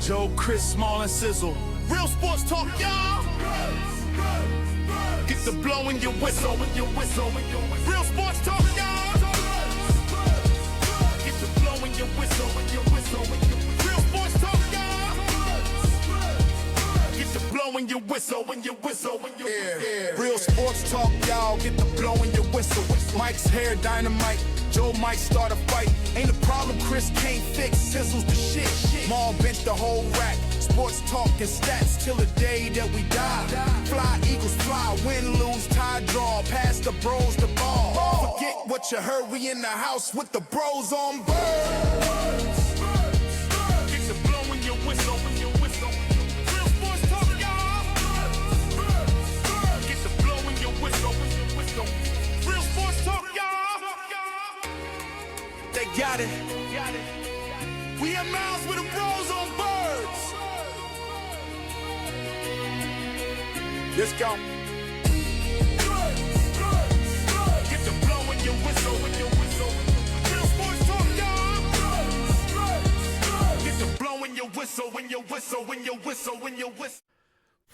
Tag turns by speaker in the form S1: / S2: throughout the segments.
S1: Joe, Chris, Small, and Sizzle. Real sports talk, y'all. Get the blow in your whistle, Real sports talk, y'all. Get the blow in your whistle, Real sports talk, y'all. Get the blow in your whistle, Real sports talk, y'all. Get the blow in your whistle. Mike's hair dynamite. Joe might start a fight. Ain't a problem Chris can't fix. Sizzle's the shit. Maul bench the whole rack. Sports talk and stats till the day that we die. Fly, Eagles fly, win, lose, tie, draw. Pass the bros the ball. Forget what you heard, we in the house with the bros on birds. Get the blow in your whistle, Real sports talk, y'all. Get the blow in your whistle, Real sports talk, y'all. They got it. We in miles with the bros on birds. Let's go. Get the blow in your whistle, Real sports talk, y'all. Get the blow in your whistle,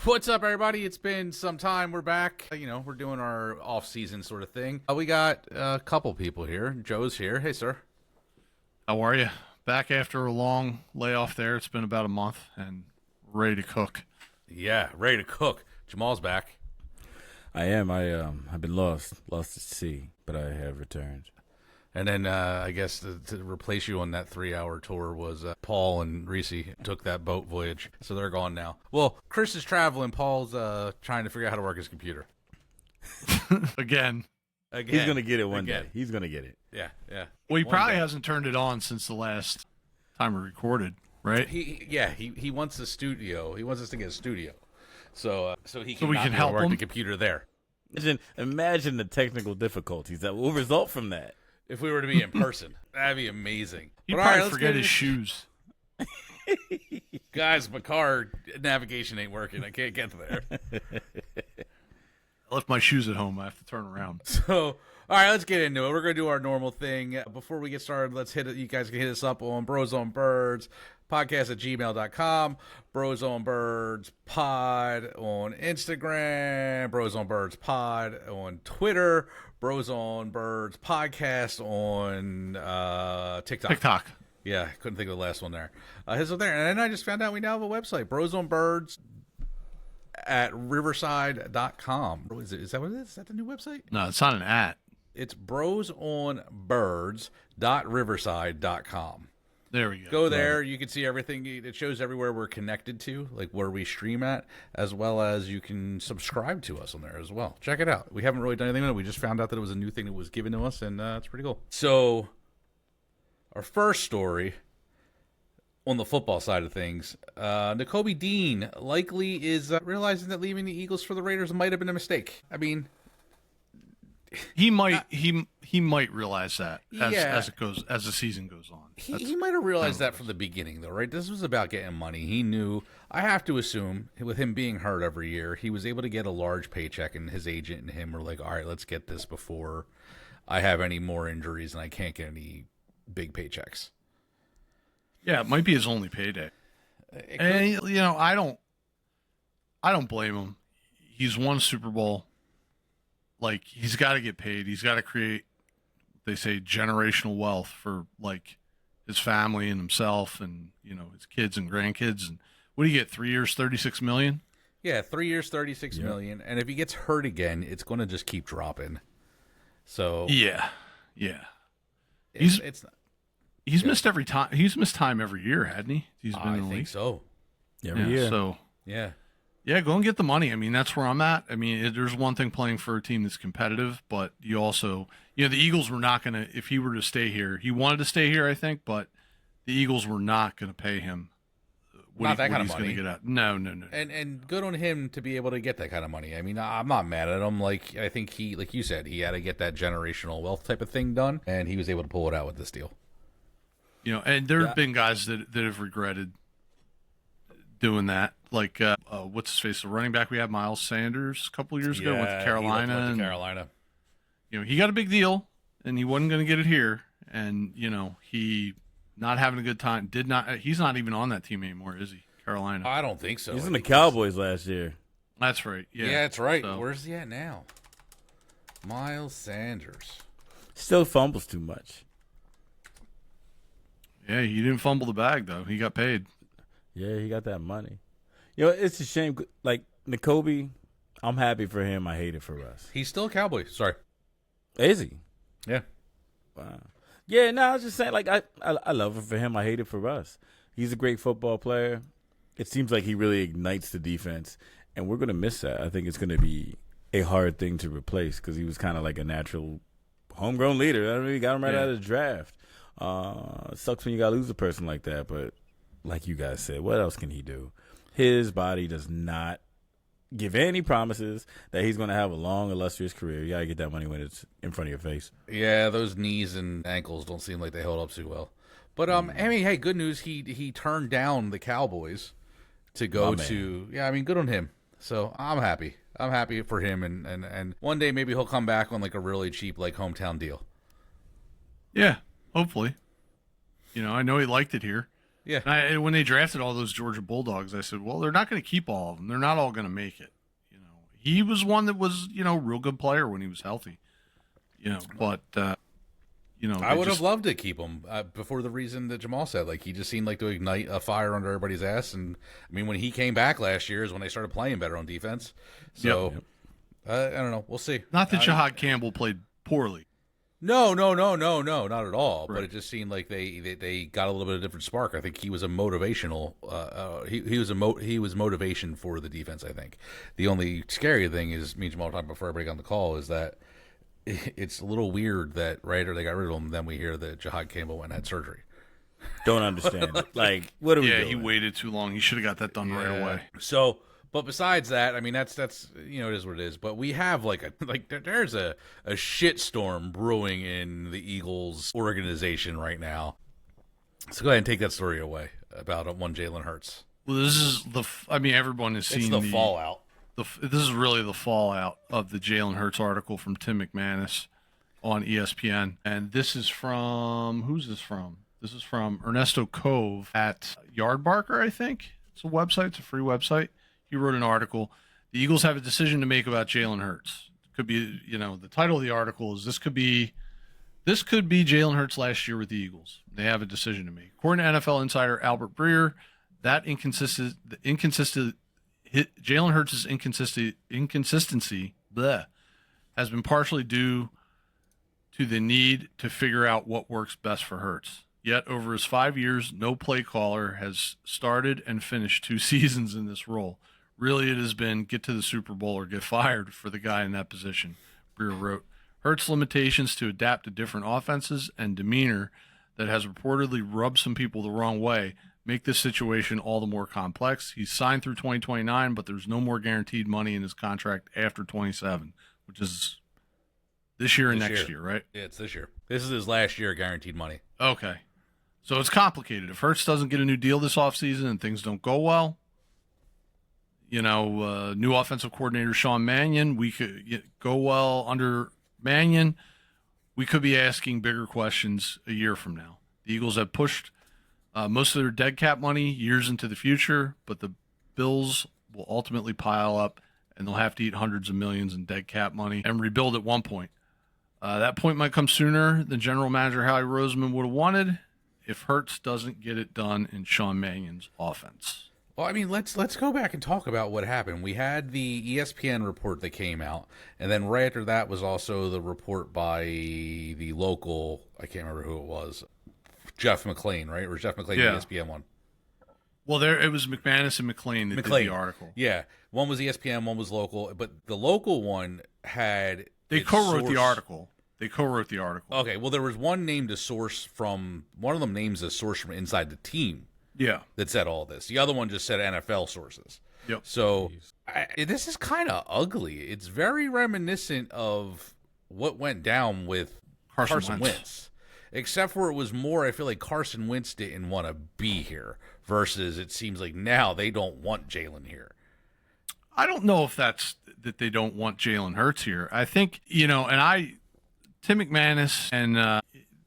S2: What's up, everybody? It's been some time. We're back. We're doing our off-season sort of thing. We got a couple people here. Joe's here. Hey, sir.
S3: How are you? Back after a long layoff there. It's been about a month and ready to cook.
S2: Yeah, ready to cook. Jamal's back.
S4: I am. I've been lost at sea, but I have returned.
S2: And then I guess to replace you on that 3-hour tour was Paul and Reese took that boat voyage, so they're gone now. Well, Chris is traveling. Paul's trying to figure out how to work his computer.
S3: Again.
S4: He's going to get it one day. He's going to get it.
S2: Yeah.
S3: Well, he probably hasn't turned it on since the last time we recorded, right?
S2: He wants a studio. He wants us to get a studio. So we can
S3: help
S2: work
S3: him?
S2: the computer there.
S4: Imagine the technical difficulties that will result from that.
S2: If we were to be in person, that'd be amazing.
S3: He'd
S2: But
S3: probably
S2: let's
S3: forget
S2: get
S3: his shoes.
S2: Guys, my car navigation ain't working. I can't get there.
S3: I left my shoes at home. I have to turn around.
S2: So, all right, let's get into it. We're going to do our normal thing. Before we get started, let's hit it. You guys can hit us up on Bros on Birds podcast at gmail.com, Bros on Birds pod on Instagram, Bros on Birds pod on Twitter, Bros on Birds podcast on TikTok. Yeah, couldn't think of the last one there. Hit us up there. And then I just found out we now have a website, Bros on Birds at riverside.com. Is that what it is? Is that the new website?
S3: No, it's not an at.
S2: It's brosonbirds.riverside.com.
S3: There we go.
S2: Go there. You can see everything. It shows everywhere we're connected to, like where we stream at, as well as you can subscribe to us on there as well. Check it out. We haven't really done anything with it. We just found out that it was a new thing that was given to us, and it's pretty cool. So our first story on the football side of things, Nakobe Dean likely is realizing that leaving the Eagles for the Raiders might have been a mistake. I mean,
S3: he might realize that as the season goes on.
S2: He might have realized that from the beginning, though, right? This was about getting money. He knew. I have to assume, with him being hurt every year, he was able to get a large paycheck, and his agent and him were like, "All right, let's get this before I have any more injuries and I can't get any big paychecks."
S3: Yeah, it might be his only payday. And I don't blame him. He's won Super Bowl. Like, he's got to get paid. He's got to create, they say, generational wealth for like his family and himself and his kids and grandkids. And what do you get? 3 years, $36 million?
S2: Yeah, 3 years, $36 million. And if he gets hurt again, it's going to just keep dropping. So
S3: yeah.
S2: He's
S3: missed every time. He's missed time every year, hadn't he? He's been in the league.
S2: I think so.
S4: Every year.
S3: So
S2: yeah.
S3: Yeah, go and get the money. I mean, that's where I'm at. I mean, there's one thing playing for a team that's competitive, but you also, the Eagles were not going to, if he were to stay here, he wanted to stay here, I think, but the Eagles were not going to pay him
S2: not that kind of money.
S3: Gonna get out. No.
S2: And good on him to be able to get that kind of money. I mean, I'm not mad at him. Like, I think he, like you said, he had to get that generational wealth type of thing done, and he was able to pull it out with this deal.
S3: And there have been guys that have regretted doing that. Like, what's his face? The running back we had, Miles Sanders, a couple years ago, went to Carolina.
S2: He went to Carolina.
S3: He got a big deal, and he wasn't going to get it here. And, he not having a good time. He's not even on that team anymore, is he? Carolina.
S2: I don't think so.
S4: He's in the Cowboys last year.
S3: That's right. Yeah,
S2: that's right.
S3: So.
S2: Where's he at now? Miles Sanders.
S4: Still fumbles too much.
S3: Yeah, he didn't fumble the bag, though. He got paid.
S4: Yeah, he got that money. It's a shame. Like, N'Kobe, I'm happy for him. I hate it for us.
S2: He's still a Cowboy. Sorry.
S4: Is he?
S2: Yeah.
S4: Wow. Yeah, no, I was just saying, like, I love it for him. I hate it for us. He's a great football player. It seems like he really ignites the defense, and we're going to miss that. I think it's going to be a hard thing to replace because he was kind of like a natural homegrown leader. I mean, we got him right out of the draft. It sucks when you got to lose a person like that, but like you guys said, what else can he do? His body does not give any promises that he's going to have a long, illustrious career. You got to get that money when it's in front of your face.
S2: Yeah, those knees and ankles don't seem like they hold up too well. But I mean, hey, good news. He turned down the Cowboys to go to. Yeah, I mean, good on him. So I'm happy. I'm happy for him, and one day maybe he'll come back on like a really cheap like hometown deal.
S3: Yeah, hopefully. I know he liked it here.
S2: Yeah.
S3: And when they drafted all those Georgia Bulldogs, I said, well, they're not going to keep all of them. They're not all going to make it. He was one that was, real good player when he was healthy. But
S2: I would have loved to keep him before the reason that Jamal said. Like, he just seemed like to ignite a fire under everybody's ass. And I mean, when he came back last year is when they started playing better on defense. So I don't know. We'll see.
S3: Not that Jahad Campbell played poorly.
S2: No, not at all.
S3: Right.
S2: But it just seemed like they got a little bit of different spark. I think he was a motivational. He was motivation for the defense. I think the only scary thing is me and Jamal talking before everybody got on the call is that it's a little weird that right after they got rid of him, then we hear that Jahad Campbell went and had surgery.
S4: Don't understand it. Like, what are we doing?
S3: He waited too long. He should have got that done right away.
S2: So. But besides that, I mean, that's it is what it is. But we have there's a shitstorm brewing in the Eagles organization right now. So go ahead and take that story away about one Jalen Hurts.
S3: Well, this is everyone has seen
S2: the fallout.
S3: This is really the fallout of the Jalen Hurts article from Tim McManus on ESPN, and this is from who's this from? This is from Ernesto Cove at Yardbarker, I think. It's a website. It's a free website. He wrote an article. The Eagles have a decision to make about Jalen Hurts. Could be, the title of the article is this could be Jalen Hurts last year with the Eagles. They have a decision to make. According to NFL insider Albert Breer, that Jalen Hurts' inconsistency has been partially due to the need to figure out what works best for Hurts. Yet over his 5 years, no play caller has started and finished 2 seasons in this role. Really, it has been get to the Super Bowl or get fired for the guy in that position, Breer wrote. Hurts' limitations to adapt to different offenses and demeanor that has reportedly rubbed some people the wrong way make this situation all the more complex. He's signed through 2029, but there's no more guaranteed money in his contract after 27, which is this year and next year, right?
S2: Yeah, it's this year. This is his last year guaranteed money.
S3: Okay. So it's complicated. If Hurts doesn't get a new deal this offseason and things don't go well, new offensive coordinator Sean Mannion, we could go well under Mannion. We could be asking bigger questions a year from now. The Eagles have pushed most of their dead cap money years into the future, but the bills will ultimately pile up, and they'll have to eat hundreds of millions in dead cap money and rebuild at one point. That point might come sooner than general manager Howie Roseman would have wanted if Hurts doesn't get it done in Sean Mannion's offense.
S2: Well, I mean, let's go back and talk about what happened. We had the ESPN report that came out, and then right after that was also the report by the local, I can't remember who it was, Jeff McClain, right? Or Jeff McClain, the ESPN one.
S3: Well, it was McManus and McClain that did the article.
S2: Yeah, one was ESPN, one was local, but the local one had...
S3: They co-wrote the article.
S2: Okay, well, there was one named a source from... One of them names a source from inside the team.
S3: Yeah.
S2: That said all this. The other one just said NFL sources.
S3: Yep.
S2: So this is kind of ugly. It's very reminiscent of what went down with Carson Wentz. Except for it was more, I feel like Carson Wentz didn't want to be here versus it seems like now they don't want Jalen here.
S3: I don't know if that's that they don't want Jalen Hurts here. I think, Tim McManus and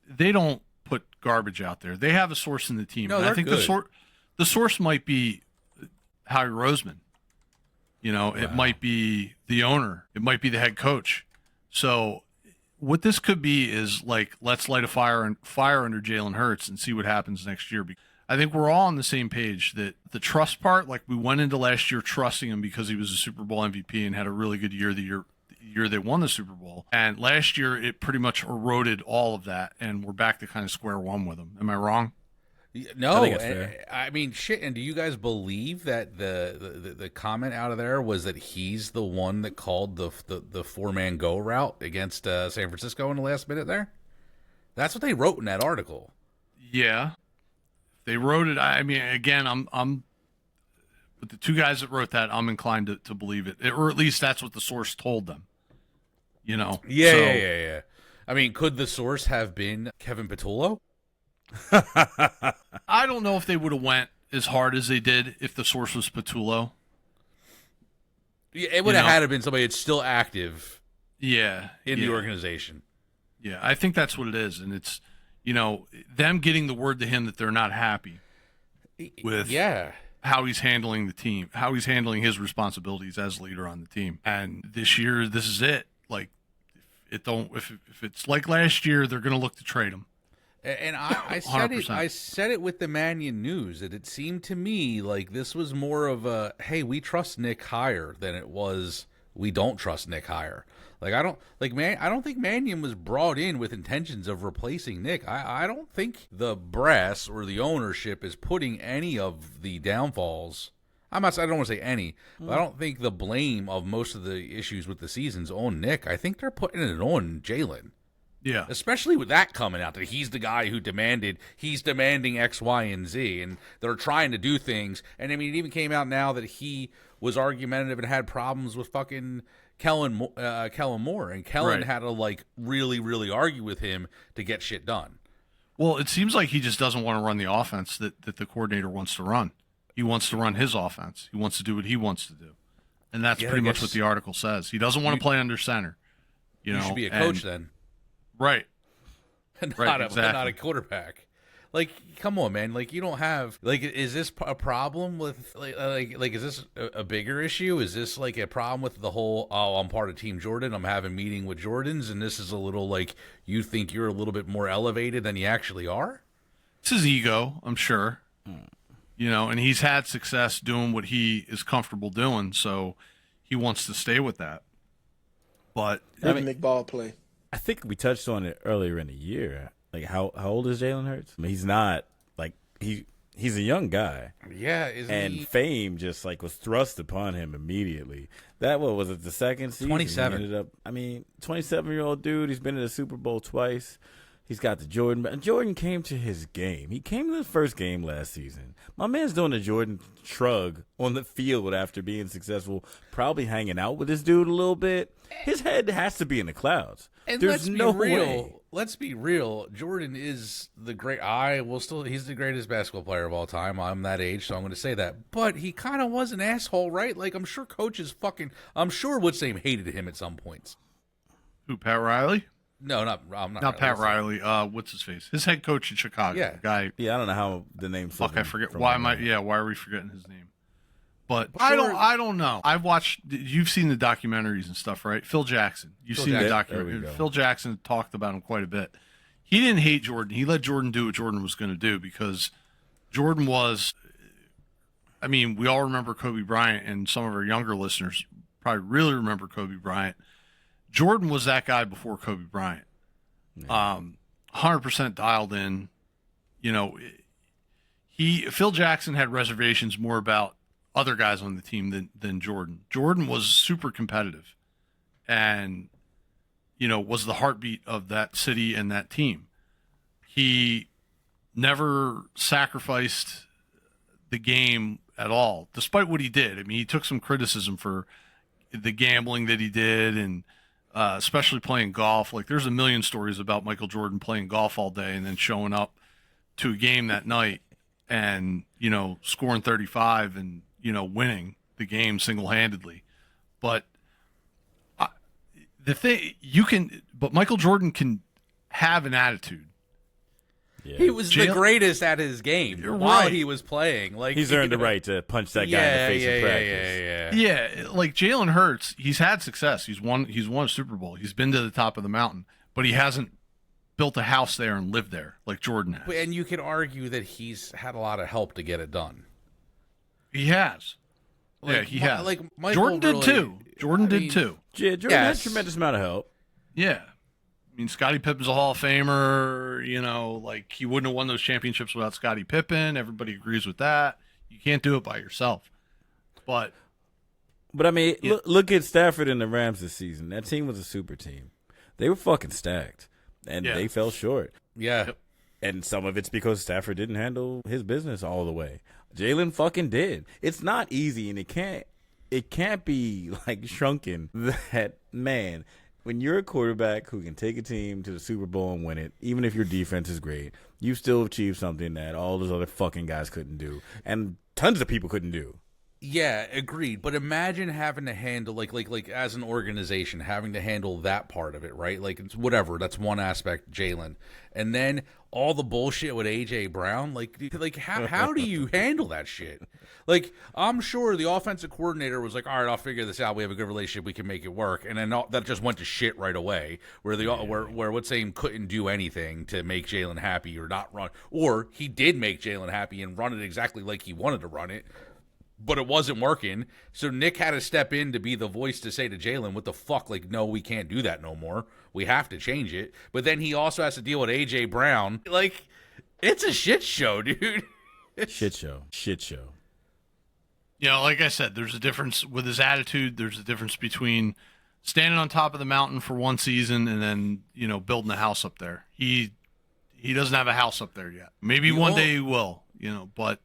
S3: they don't put garbage out there. They have a source in the team.
S2: No,
S3: And I
S2: they're
S3: think
S2: good.
S3: the source might be Howie Roseman. It might be the owner. It might be the head coach. So what this could be is like, let's light a fire under Jalen Hurts and see what happens next year. I think we're all on the same page that the trust part, like we went into last year trusting him because he was a Super Bowl MVP and had a really good year the year they won the Super Bowl. And last year it pretty much eroded all of that, and we're back to kind of square one with him. Am I wrong?
S2: No,
S4: I think it's fair.
S2: I mean, shit. And do you guys believe that the comment out of there was that he's the one that called the 4-man go route against San Francisco in the last minute there? That's what they wrote in that article.
S3: Yeah, they wrote it. I mean, again, I'm with the two guys that wrote that. I'm inclined to believe it, or at least that's what the source told them.
S2: Yeah. I mean, could the source have been Kevin Patullo?
S3: I don't know if they would have went as hard as they did if the source was Patullo.
S2: Yeah, it would have had to been somebody that's still active.
S3: Yeah,
S2: in the organization.
S3: Yeah, I think that's what it is, and it's them getting the word to him that they're not happy with how he's handling the team, how he's handling his responsibilities as leader on the team. And this year, this is it. Like, if it's like last year, they're going to look to trade him.
S2: And I said it with the Mannion News that it seemed to me like this was more of a, hey, we trust Nick higher than it was we don't trust Nick higher. Like I don't think Mannion was brought in with intentions of replacing Nick. I don't think the brass or the ownership is putting any of the downfalls. I don't want to say any, but I don't think the blame of most of the issues with the season's on Nick. I think they're putting it on Jalen.
S3: Yeah.
S2: Especially with that coming out, that he's the guy who he's demanding X, Y, and Z, and they're trying to do things. And I mean, it even came out now that he was argumentative and had problems with fucking Kellen Moore, and Kellen had to like really, really argue with him to get shit done.
S3: Well, it seems like he just doesn't want to run the offense that the coordinator wants to run. He wants to run his offense. He wants to do what he wants to do. And that's pretty much what the article says. He doesn't want to play under center. You
S2: should be a coach then.
S3: Right.
S2: Not a quarterback. Like, come on, man. Like, you don't have like. Is this a problem with like? Is this a bigger issue? Is this like a problem with the whole? Oh, I'm part of Team Jordan. I'm having a meeting with Jordans, and this is a little like you think you're a little bit more elevated than you actually are.
S3: It's his ego, I'm sure. And he's had success doing what he is comfortable doing, so he wants to stay with that. But
S5: make ball play.
S4: I think we touched on it earlier in the year. Like, how old is Jalen Hurts? I mean, he's not like he's a young guy.
S2: Yeah,
S4: fame just like was thrust upon him immediately. That what was it? The second season,
S2: 27.
S4: He ended up. I mean, 27-year-old dude. He's been to the Super Bowl twice. He's got the Jordan. Jordan came to his game. He came to the first game last season. My man's doing the Jordan shrug on the field after being successful, probably hanging out with this dude a little bit. His head has to be in the clouds.
S2: And
S4: There's no
S2: real.
S4: way.
S2: Let's be real. Jordan is the great. He's the greatest basketball player of all time. I'm that age, so I'm going to say that. But he kind of was an asshole, right? Like, I'm sure coaches I'm sure What's Name hated him at some points.
S3: Who, Pat Riley?
S2: No, not
S3: Pat Riley. What's his face? His head coach in Chicago.
S2: Yeah.
S3: The guy.
S4: Yeah, I don't know how the name.
S3: Fuck, I forget. Why are we forgetting his name? But sure. I don't know. I've watched. You've seen the documentaries and stuff, right? Phil Jackson. You've seen the documentary. Phil Jackson talked about him quite a bit. He didn't hate Jordan. He let Jordan do what Jordan was going to do because Jordan was. I mean, we all remember Kobe Bryant, and some of our younger listeners probably really remember Kobe Bryant. Jordan was that guy before Kobe Bryant. 100% dialed in. Phil Jackson had reservations more about other guys on the team than Jordan. Jordan was super competitive and, was the heartbeat of that city and that team. He never sacrificed the game at all, despite what he did. I mean, he took some criticism for the gambling that he did and especially playing golf. Like, there's a million stories about Michael Jordan playing golf all day and then showing up to a game that night and, scoring 35 and, winning the game single-handedly. But but Michael Jordan can have an attitude.
S4: Yeah.
S2: He was the greatest at his game while he was playing. Like
S4: he's earned the right to punch that guy in the face in practice.
S3: Yeah, like Jalen Hurts, he's had success. He's won a Super Bowl. He's been to the top of the mountain, but he hasn't built a house there and lived there like Jordan has.
S2: And you could argue that he's had a lot of help to get it done.
S3: He has.
S2: Like,
S3: he has.
S2: Like Michael
S3: Jordan did too. Jordan did too.
S4: Yeah, Jordan had a tremendous amount of help.
S3: Yeah. I mean, Scottie Pippen's a Hall of Famer. You know, like he wouldn't have won those championships without Scottie Pippen. Everybody agrees with that. You can't do it by yourself. But
S4: I mean, look at Stafford and the Rams this season. That team was a super team. They were fucking stacked, and they fell short.
S2: Yeah.
S4: And some of it's because Stafford didn't handle his business all the way. Jalen fucking did. It's not easy, and it can't be like shrunken that, man, when you're a quarterback who can take a team to the Super Bowl and win it, even if your defense is great, you still achieve something that all those other fucking guys couldn't do, and tons of people couldn't do.
S2: Yeah, agreed. But imagine having to handle like as an organization having to handle that part of it, right? Like it's whatever. That's one aspect, Jalen, and then all the bullshit with AJ Brown. Like how do you handle that shit? Like I'm sure the offensive coordinator was like, all right, I'll figure this out. We have a good relationship. We can make it work. And then that just went to shit right away. Where where what's saying couldn't do anything to make Jalen happy or not run, or he did make Jalen happy and run it exactly like he wanted to run it. But it wasn't working, so Nick had to step in to be the voice to say to Jalen, what the fuck, like, no, we can't do that no more. We have to change it. But then he also has to deal with A.J. Brown. Like, it's a shit show, dude.
S4: Shit show.
S3: You know, like I said, there's a difference with his attitude. There's a difference between standing on top of the mountain for one season and then, you know, building a house up there. He doesn't have a house up there yet. Maybe one day he will, you know, but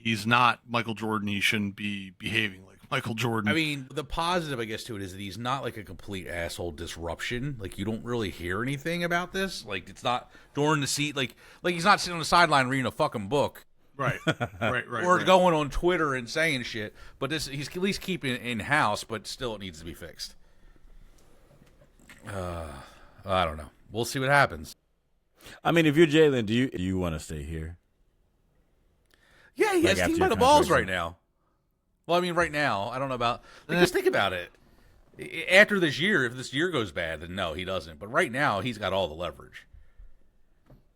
S3: he's not Michael Jordan. He shouldn't be behaving like Michael Jordan.
S2: I mean, the positive, I guess, to it is that he's not like a complete asshole disruption. Like, you don't really hear anything about this. Like, it's not during the seat. Like he's not sitting on the sideline reading a fucking book.
S3: Right.
S2: Or going on Twitter and saying shit. But he's at least keeping it in-house, but still it needs to be fixed. I don't know. We'll see what happens.
S4: I mean, if you're Jalen, do you want to stay here?
S2: Yeah, he has team by the balls right now. Well, I mean, right now, I don't know about. Just think about it. After this year, if this year goes bad, then no, he doesn't. But right now, he's got all the leverage.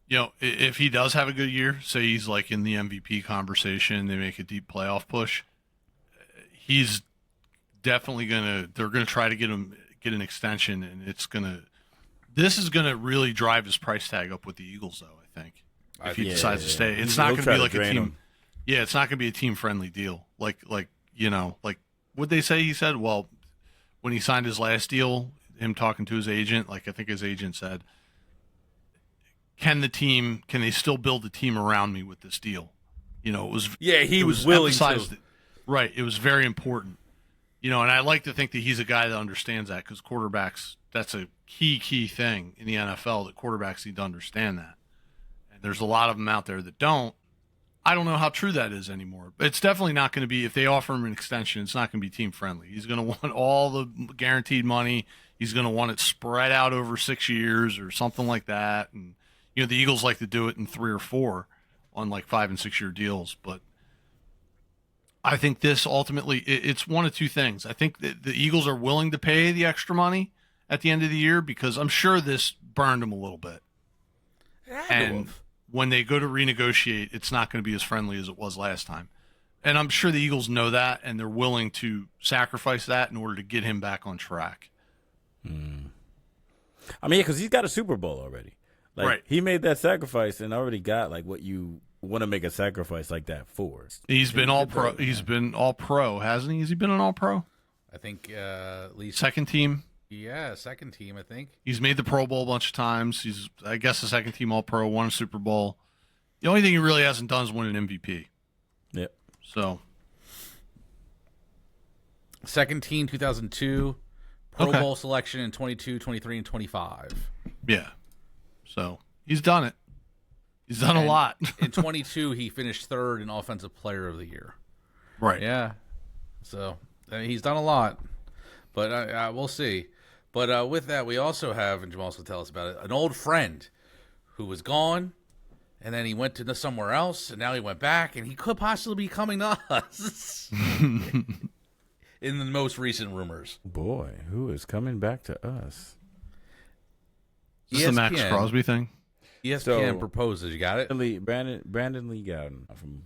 S3: You know, if he does have a good year, say he's like in the MVP conversation, they make a deep playoff push, he's definitely they're gonna try to get an extension, and this is gonna really drive his price tag up with the Eagles, though, I think. If he decides to stay. It's not gonna be like a team. Him. Yeah, it's not gonna be a team friendly deal. Like you know, like what'd they say he said? Well, when he signed his last deal, him talking to his agent, like I think his agent said, can they still build a team around me with this deal? You know, he was willing to. Right. It was very important. You know, and I like to think that he's a guy that understands that, because quarterbacks, that's a key thing in the NFL, that quarterbacks need to understand that. And there's a lot of them out there that don't. I don't know how true that is anymore. But it's definitely not going to be, if they offer him an extension, it's not going to be team friendly. He's going to want all the guaranteed money. He's going to want it spread out over 6 years or something like that. And, you know, the Eagles like to do it in 3 or 4 on like 5 and 6 year deals. But I think this ultimately, it's one of two things. I think that the Eagles are willing to pay the extra money at the end of the year, because I'm sure this burned them a little bit. And when they go to renegotiate, it's not going to be as friendly as it was last time. And I'm sure the Eagles know that, and they're willing to sacrifice that in order to get him back on track.
S4: I mean, because he's got a Super Bowl already. Like,
S3: right.
S4: He made that sacrifice and already got like what you want to make a sacrifice like that for.
S3: He's been all pro. He's been all pro, hasn't he? Has he been an all pro?
S2: I think at least
S3: second team.
S2: Yeah, second team, I think.
S3: He's made the Pro Bowl a bunch of times. He's, I guess, a second team all pro, won a Super Bowl. The only thing he really hasn't done is win an MVP.
S4: Yep.
S3: So,
S2: second team 2002, Pro Bowl selection in 22, 23, and 25.
S3: Yeah. So, he's done it. He's done a lot.
S2: In 22, he finished third in Offensive Player of the Year.
S3: Right.
S2: Yeah. So, he's done a lot. But we'll see. But with that, we also have, and Jamal's will tell us about it, an old friend who was gone and then he went to somewhere else, and now he went back, and he could possibly be coming to us. In the most recent rumors.
S4: Boy, who is coming back to us?
S3: Is this the Max Crosby thing?
S2: ESPN proposes. You got it?
S4: Brandon Lee Gowden from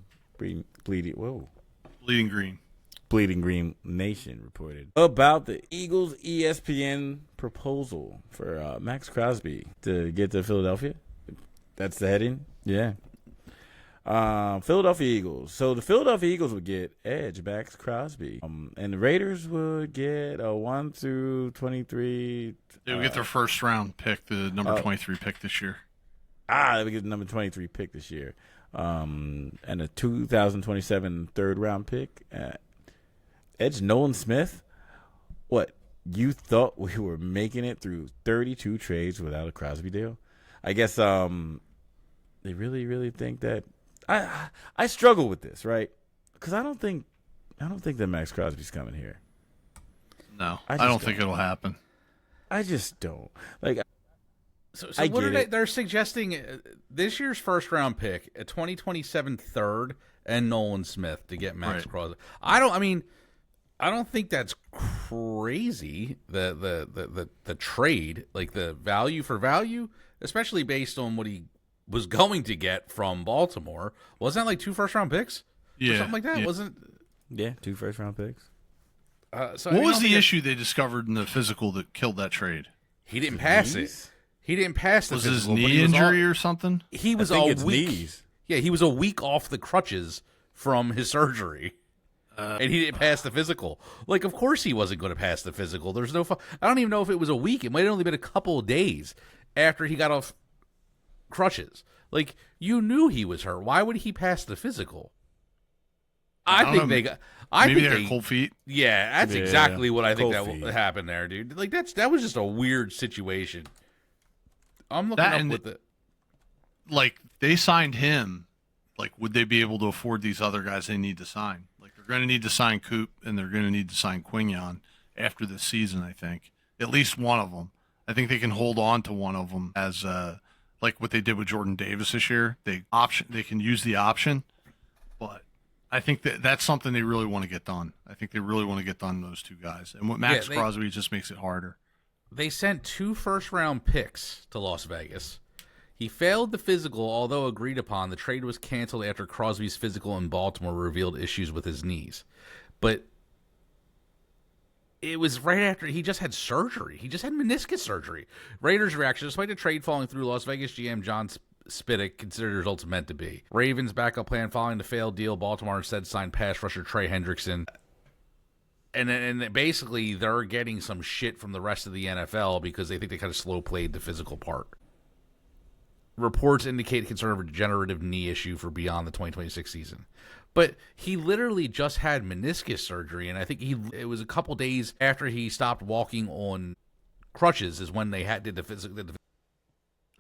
S4: Bleeding Green Nation reported about the Eagles' ESPN proposal for Max Crosby to get to Philadelphia. That's the heading? Yeah. Philadelphia Eagles. So the Philadelphia Eagles would get Edge, Max Crosby. And the Raiders would get a 1 through 23.
S3: They would get their first round pick, the number 23 pick this year.
S4: They would get the number 23 pick this year. And a 2027 third round pick. Edge, Nolan Smith. What? You thought we were making it through 32 trades without a Crosby deal? I guess they really, really think that. I struggle with this, right? Because I don't think that Max Crosby's coming here.
S3: No, I don't think it'll happen.
S4: I just don't. Like,
S2: so what are they're suggesting this year's first round pick, a 2027 third, and Nolan Smith to get Max Crosby. I don't think that's crazy. The trade, like the value for value, especially based on what he was going to get from Baltimore. Wasn't that like 2 first round picks?
S3: Yeah,
S2: or something like that.
S3: Yeah.
S2: Wasn't?
S4: Yeah, 2 first round picks.
S3: What was the issue they discovered in the physical that killed that trade?
S2: He didn't pass it. He didn't pass the
S3: physical. Was his knee injury or something?
S2: He was a week. Knees. Yeah, he was a week off the crutches from his surgery. And he didn't pass the physical. Like, of course he wasn't going to pass the physical. There's no I don't even know if it was a week. It might have only been a couple of days after he got off crutches. Like, you knew he was hurt. Why would he pass the physical?
S3: Maybe they had cold feet.
S2: Yeah, that's exactly what I think that happened there, dude. Like, that was just a weird situation. I'm looking up with it.
S3: Like, they signed him. Like, would they be able to afford these other guys they need to sign? Like, they're going to need to sign Coop, and they're going to need to sign Quignon after this season, I think. At least one of them. I think they can hold on to one of them as, like what they did with Jordan Davis this year. They can use the option, but I think that's something they really want to get done. I think they really want to get done those 2 guys. And with Max Crosby, it just makes it harder.
S2: They sent 2 first-round picks to Las Vegas. He failed the physical, although agreed upon. The trade was canceled after Crosby's physical in Baltimore revealed issues with his knees. But it was right after he just had surgery. He just had meniscus surgery. Raiders' reaction, despite the trade falling through, Las Vegas GM John Spiddick considered the results meant to be. Ravens' backup plan following the failed deal. Baltimore instead signed pass rusher Trey Hendrickson. And basically, they're getting some shit from the rest of the NFL because they think they kind of slow played the physical part. Reports indicate concern of a degenerative knee issue for beyond the 2026 season. But he literally just had meniscus surgery, and I think it was a couple days after he stopped walking on crutches is when they did the physical.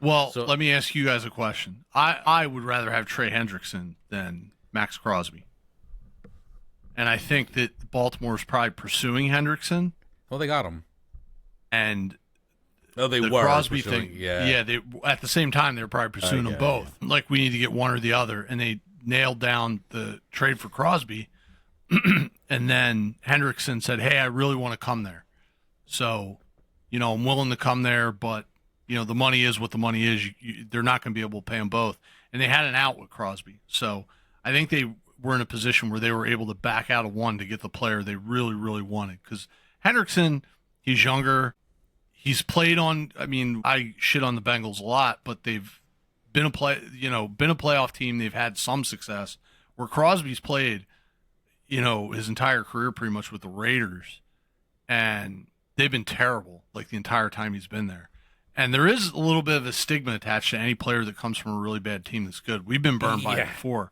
S3: Well, let me ask you guys a question. I would rather have Trey Hendrickson than Max Crosby. And I think that Baltimore is probably pursuing Hendrickson.
S2: Well, they got him.
S3: And
S2: they
S3: were Crosby thing. Yeah. They at the same time they were probably pursuing them both. Yeah. Like, we need to get one or the other, and they nailed down the trade for Crosby. And then Hendrickson said, "Hey, I really want to come there. So, I'm willing to come there, but the money is what the money is. They're not going to be able to pay them both." And they had an out with Crosby. So I think they were in a position where they were able to back out of one to get the player they really, really wanted. Because Hendrickson, he's younger. He's played on. I mean, I shit on the Bengals a lot, but they've been a playoff team. They've had some success. Where Crosby's played, his entire career pretty much with the Raiders, and they've been terrible like the entire time he's been there. And there is a little bit of a stigma attached to any player that comes from a really bad team that's good. We've been burned by it before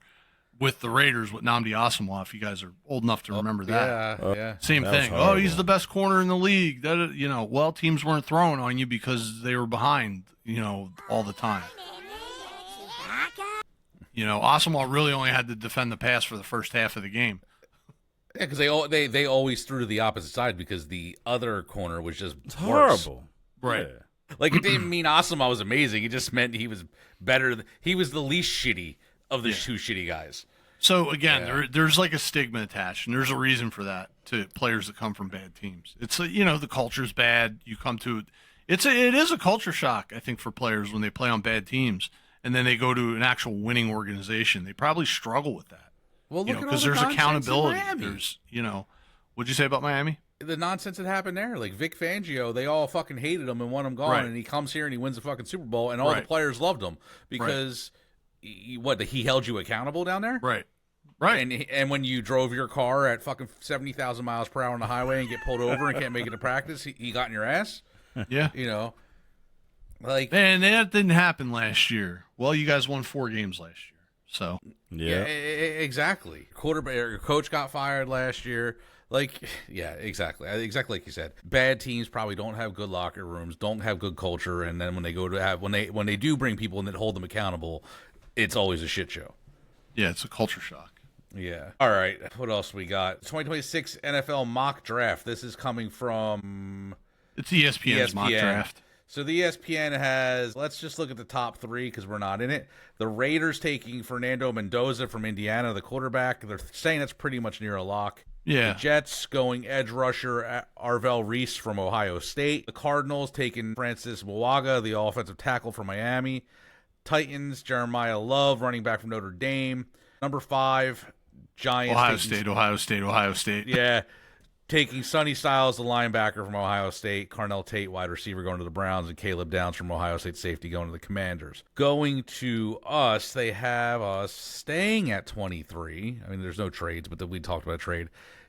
S3: with the Raiders with Nnamdi Asomugha, if you guys are old enough to remember that.
S2: Yeah.
S3: Same thing. Oh, he's the best corner in the league. Well, teams weren't throwing on you because they were behind, all the time. Asomugha really only had to defend the pass for the first half of the game.
S2: Yeah, because they always threw to the opposite side because the other corner was just
S4: horrible.
S3: Right.
S2: Like, it didn't mean Asamoah was amazing. It just meant he was better. He was the least shitty of the two shitty guys.
S3: So, again, there's like a stigma attached, and there's a reason for that to players that come from bad teams. It's, the culture's bad. You come to it is a culture shock, I think, for players when they play on bad teams, and then they go to an actual winning organization. They probably struggle with that.
S2: Well, look at all
S3: because
S2: the
S3: there's
S2: nonsense
S3: accountability.
S2: in Miami.
S3: There's, what'd you say about Miami?
S2: The nonsense that happened there. Like, Vic Fangio, they all fucking hated him and want him gone,
S3: Right.
S2: and he comes here and he wins the fucking Super Bowl, and all the players loved him because, he held you accountable down there?
S3: Right.
S2: And when you drove your car at fucking 70,000 miles per hour on the highway and get pulled over and can't make it to practice, he got in your ass?
S3: Yeah.
S2: Like,
S3: and that didn't happen last year. Well, you guys won 4 games last year, so
S2: yeah, exactly. Your coach got fired last year. Like, yeah, exactly like you said. Bad teams probably don't have good locker rooms, don't have good culture, and then when they go to have when they do bring people in that hold them accountable, it's always a shit show.
S3: Yeah, it's a culture shock.
S2: Yeah. All right. What else we got? 2026 NFL mock draft. This is coming from
S3: It's ESPN's mock draft.
S2: So the ESPN has, let's just look at the top 3 because we're not in it. The Raiders taking Fernando Mendoza from Indiana, the quarterback. They're saying that's pretty much near a lock.
S3: Yeah.
S2: The Jets going edge rusher Arvell Reese from Ohio State. The Cardinals taking Francis Mwaga, the offensive tackle from Miami. Titans, Jeremiah Love, running back from Notre Dame. Number 5, Giants.
S3: Ohio State.
S2: Yeah. Taking Sonny Styles, the linebacker from Ohio State, Carnell Tate, wide receiver, going to the Browns, and Caleb Downs from Ohio State safety going to the Commanders. Going to us, they have us staying at 23. I mean, there's no trades, but we talked about a trade.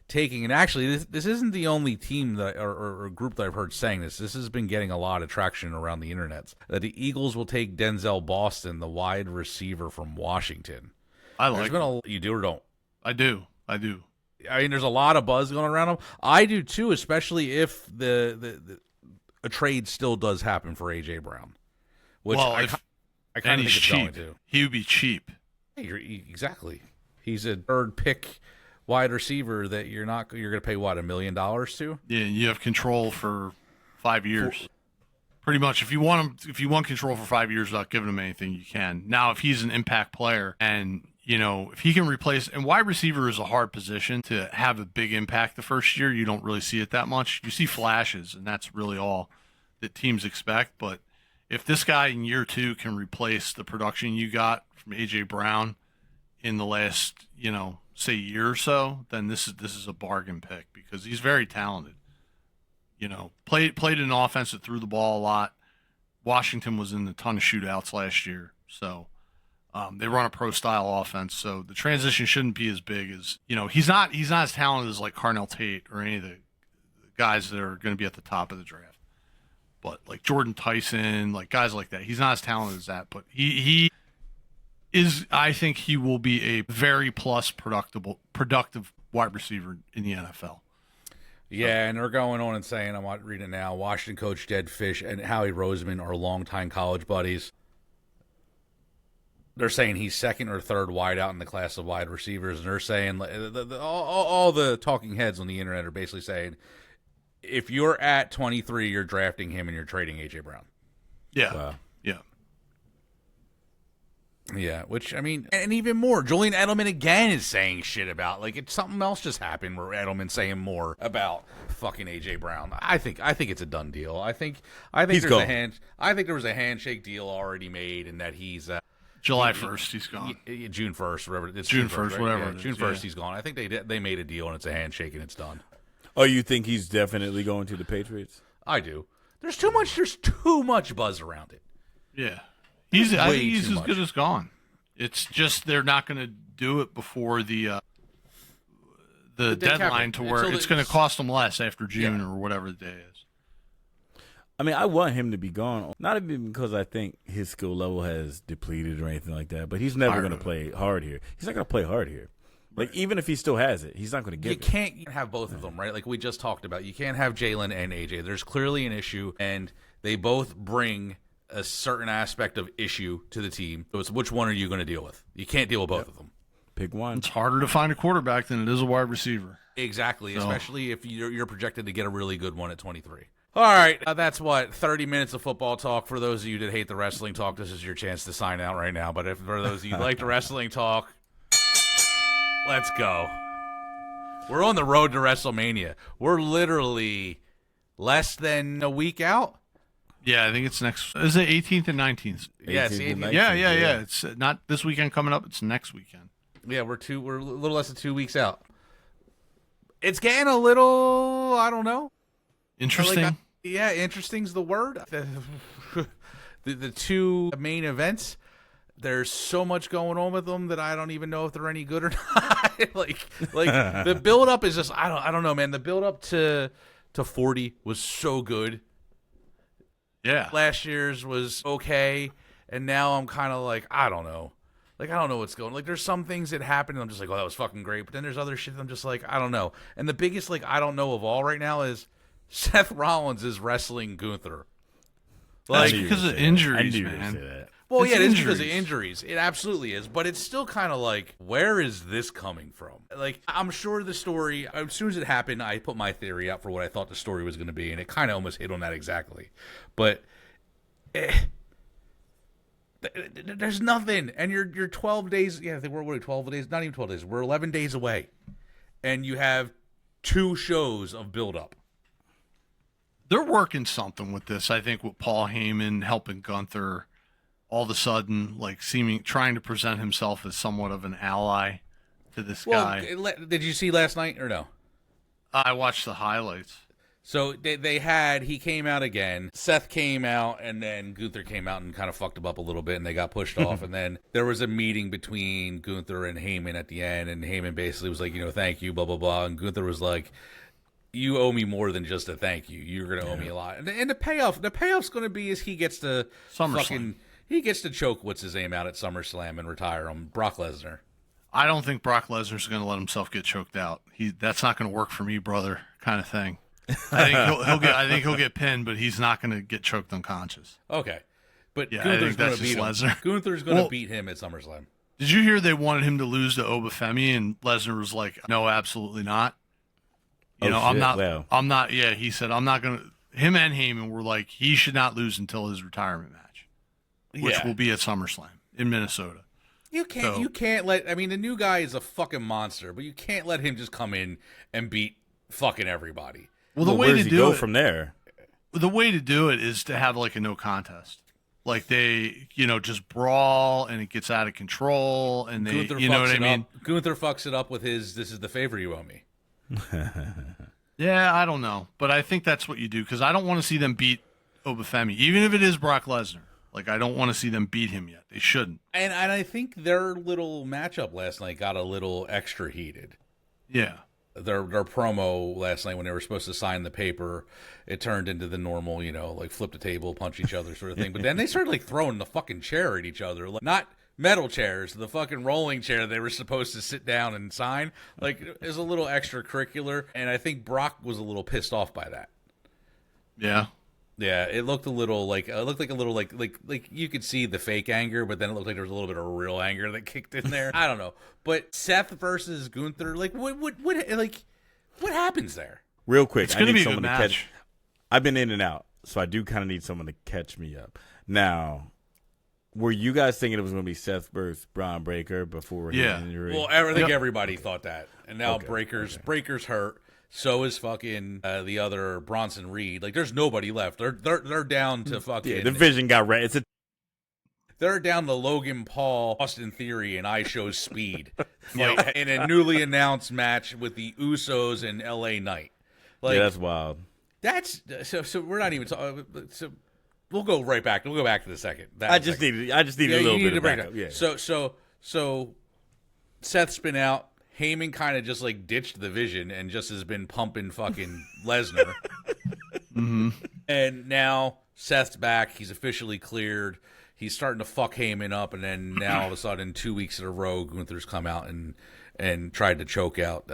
S2: Taking, and actually, this isn't the only team that or group that I've heard saying this. This has been getting a lot of traction around the internet. That the Eagles will take Denzel Boston, the wide receiver from Washington.
S3: I like it.
S2: You do or don't?
S3: I do.
S2: I mean, there's a lot of buzz going around him. I do too, especially if a trade still does happen for AJ Brown, which I kind of think it's
S3: cheap.
S2: going to.
S3: He would be cheap.
S2: Exactly. He's a third pick wide receiver that you're going to pay what, $1 million to?
S3: Yeah, and you have control for 5 years. Pretty much, if you want control for 5 years without giving him anything, you can. Now, if he's an impact player and if he can replace, and wide receiver is a hard position to have a big impact the first year, you don't really see it that much. You see flashes, and that's really all that teams expect. But if this guy in year 2 can replace the production you got from A.J. Brown in the last, say year or so, then this is a bargain pick because he's very talented. Played in an offense that threw the ball a lot. Washington was in a ton of shootouts last year, so they run a pro-style offense, so the transition shouldn't be as big as he's not as talented as like Carnell Tate or any of the guys that are going to be at the top of the draft. But like Jordan Tyson, like guys like that, he's not as talented as that. But he is. I think he will be a very productive wide receiver in the NFL.
S2: Yeah, and they're going on and saying, I'm reading it now, Washington coach Jed Fish and Howie Roseman are longtime college buddies. They're saying he's second or third wide out in the class of wide receivers, and they're saying all the talking heads on the internet are basically saying if you're at 23, you're drafting him and you're trading A.J. Brown.
S3: Yeah.
S2: Wow.
S3: Yeah.
S2: Yeah, which, I mean, and even more, Julian Edelman again is saying shit about, like, it's something else just happened where Edelman's saying more about fucking A.J. Brown. I think it's a done deal. I think
S4: He's
S2: there's
S4: gone.
S2: I think there was a handshake deal already made and that he's
S3: July 1st, he's gone.
S2: June 1st, whatever. It's
S3: June 1st,
S2: right?
S3: whatever
S2: Yeah,
S3: it is,
S2: June 1st,
S3: yeah.
S2: he's gone. I think they made a deal and it's a handshake and it's done.
S4: Oh, you think he's definitely going to the Patriots?
S2: I do. There's too much buzz around it.
S3: Yeah. I think he's
S2: too
S3: as
S2: much.
S3: good as gone. It's just they're not going to do it before the deadline to where it's going to cost them less after June or whatever the day is.
S4: I mean, I want him to be gone, not even because I think his skill level has depleted or anything like that, but he's never going to play hard here. He's not going to play hard here. Like, even if he still has it, he's not going to get it.
S2: You can't have both of them, right? Like we just talked about. You can't have Jalen and AJ. There's clearly an issue, and they both bring a certain aspect of issue to the team. So it's which one are you going to deal with? You can't deal with both of them.
S4: Pick one.
S3: It's harder to find a quarterback than it is a wide receiver.
S2: Exactly,
S3: So.
S2: especially if you're projected to get a really good one at 23. All right, that's what 30 minutes of football talk. For those of you that hate the wrestling talk, this is your chance to sign out right now. But if for those of you who like the wrestling talk, let's go. We're on the road to WrestleMania. We're literally less than a week out.
S3: Yeah, I think it's next. Is it 18th and 19th?
S2: Yes,
S4: 18th and
S2: 18th.
S4: 19th,
S3: Yeah. It's not this weekend coming up. It's next weekend.
S2: Yeah, we're a little less than 2 weeks out. It's getting a little, I don't know.
S3: Interesting.
S2: Yeah, interesting's the word. The two main events, there's so much going on with them that I don't even know if they're any good or not. like the build up is just I don't know, man. The build up to 40 was so good.
S3: Yeah.
S2: Last year's was okay, and now I'm kind of like I don't know. Like, I don't know what's going on. Like, there's some things that happen, and I'm just like, oh, that was fucking great. But then there's other shit that I'm just like, I don't know. And the biggest, like, I don't know of all right now is Seth Rollins is wrestling Gunther.
S3: Like,
S4: I knew
S3: because
S4: you
S3: of
S4: would say that.
S3: injuries,
S4: I knew you would
S3: man.
S4: say that.
S2: Well,
S3: It's
S2: yeah, it is because of
S3: injuries.
S2: injuries. It absolutely is. But it's still kind of like, where is this coming from? Like, I'm sure the story, as soon as it happened, I put my theory out for what I thought the story was going to be, and it kind of almost hit on that exactly. But there's nothing. And you're 12 days, yeah, I think we're 12 days? Not even 12 days. We're 11 days away. And you have 2 shows of build-up.
S3: They're working something with this. I think with Paul Heyman helping Gunther, all of a sudden, like trying to present himself as somewhat of an ally to this guy.
S2: Did you see last night or no?
S3: I watched the highlights.
S2: So he came out again. Seth came out, and then Gunther came out and kind of fucked him up a little bit, and they got pushed off. And then there was a meeting between Gunther and Heyman at the end, and Heyman basically was like, thank you, blah, blah, blah. And Gunther was like, you owe me more than just a thank you. You're going to owe me a lot. And the payoff's going to be is he gets to he gets to choke what's his name out at SummerSlam and retire him, Brock Lesnar.
S3: I don't think Brock Lesnar's going to let himself get choked out. That's not going to work for me, brother, kind of thing. I think he'll get pinned, but he's not going to get choked unconscious.
S2: Okay. But
S3: Yeah,
S2: Gunther's going
S3: that's
S2: to beat him.
S3: just Lesnar.
S2: Gunther's going to beat him at SummerSlam.
S3: Did you hear they wanted him to lose to Obafemi, and Lesnar was like, "No, absolutely not." I'm not. Yeah, he said, "I'm not going to." Him and Heyman were like, he should not lose until his retirement match, which will be at SummerSlam in Minnesota.
S2: You can't let. I mean, the new guy is a fucking monster, but you can't let him just come in and beat fucking everybody.
S3: Well, the way
S4: where
S3: to
S4: does he
S3: do
S4: go
S3: it
S4: from there?
S3: The way to do it is to have like a no contest. Like they, just brawl and it gets out of control and they,
S2: Gunther
S3: you know what I mean?
S2: Gunther fucks it up with his, this is the favor you owe me.
S3: Yeah, I don't know. But I think that's what you do because I don't want to see them beat Obafemi, even if it is Brock Lesnar. Like, I don't want to see them beat him yet. They shouldn't.
S2: And I think their little matchup last night got a little extra heated.
S3: Yeah.
S2: Their promo last night when they were supposed to sign the paper, it turned into the normal, like flip the table, punch each other sort of thing. But then they started like throwing the fucking chair at each other. Like, not metal chairs, the fucking rolling chair they were supposed to sit down and sign. Like, it was a little extracurricular. And I think Brock was a little pissed off by that.
S3: Yeah.
S2: Yeah, it looked a little like you could see the fake anger, but then it looked like there was a little bit of real anger that kicked in there. I don't know, but Seth versus Gunther, like what happens there?
S4: Real quick,
S3: It's going to be a good
S4: to
S3: match.
S4: catch. I've been in and out, so I do kind of need someone to catch me up. Now, were you guys thinking it was going to be Seth versus Braun Breaker before his injury?
S2: Well, I think everybody thought that, and now
S4: Okay,
S2: Breaker's hurt. So is fucking the other Bronson Reed. Like, there's nobody left. They're down to fucking.
S4: Yeah, the vision got red.
S2: They're down to Logan Paul, Austin Theory, and I Show Speed in a newly announced match with the Usos and LA Knight. Like,
S4: yeah, that's wild.
S2: That's so. We're not even talking. So we'll go right back. We'll go back to the second.
S4: I just needed a little bit of backup. Yeah.
S2: So Seth's been out. Heyman kind of just like ditched the vision and just has been pumping fucking Lesnar.
S3: Mm-hmm.
S2: And now Seth's back. He's officially cleared. He's starting to fuck Heyman up. And then now all of a sudden, 2 weeks in a row, Gunther's come out and tried to choke out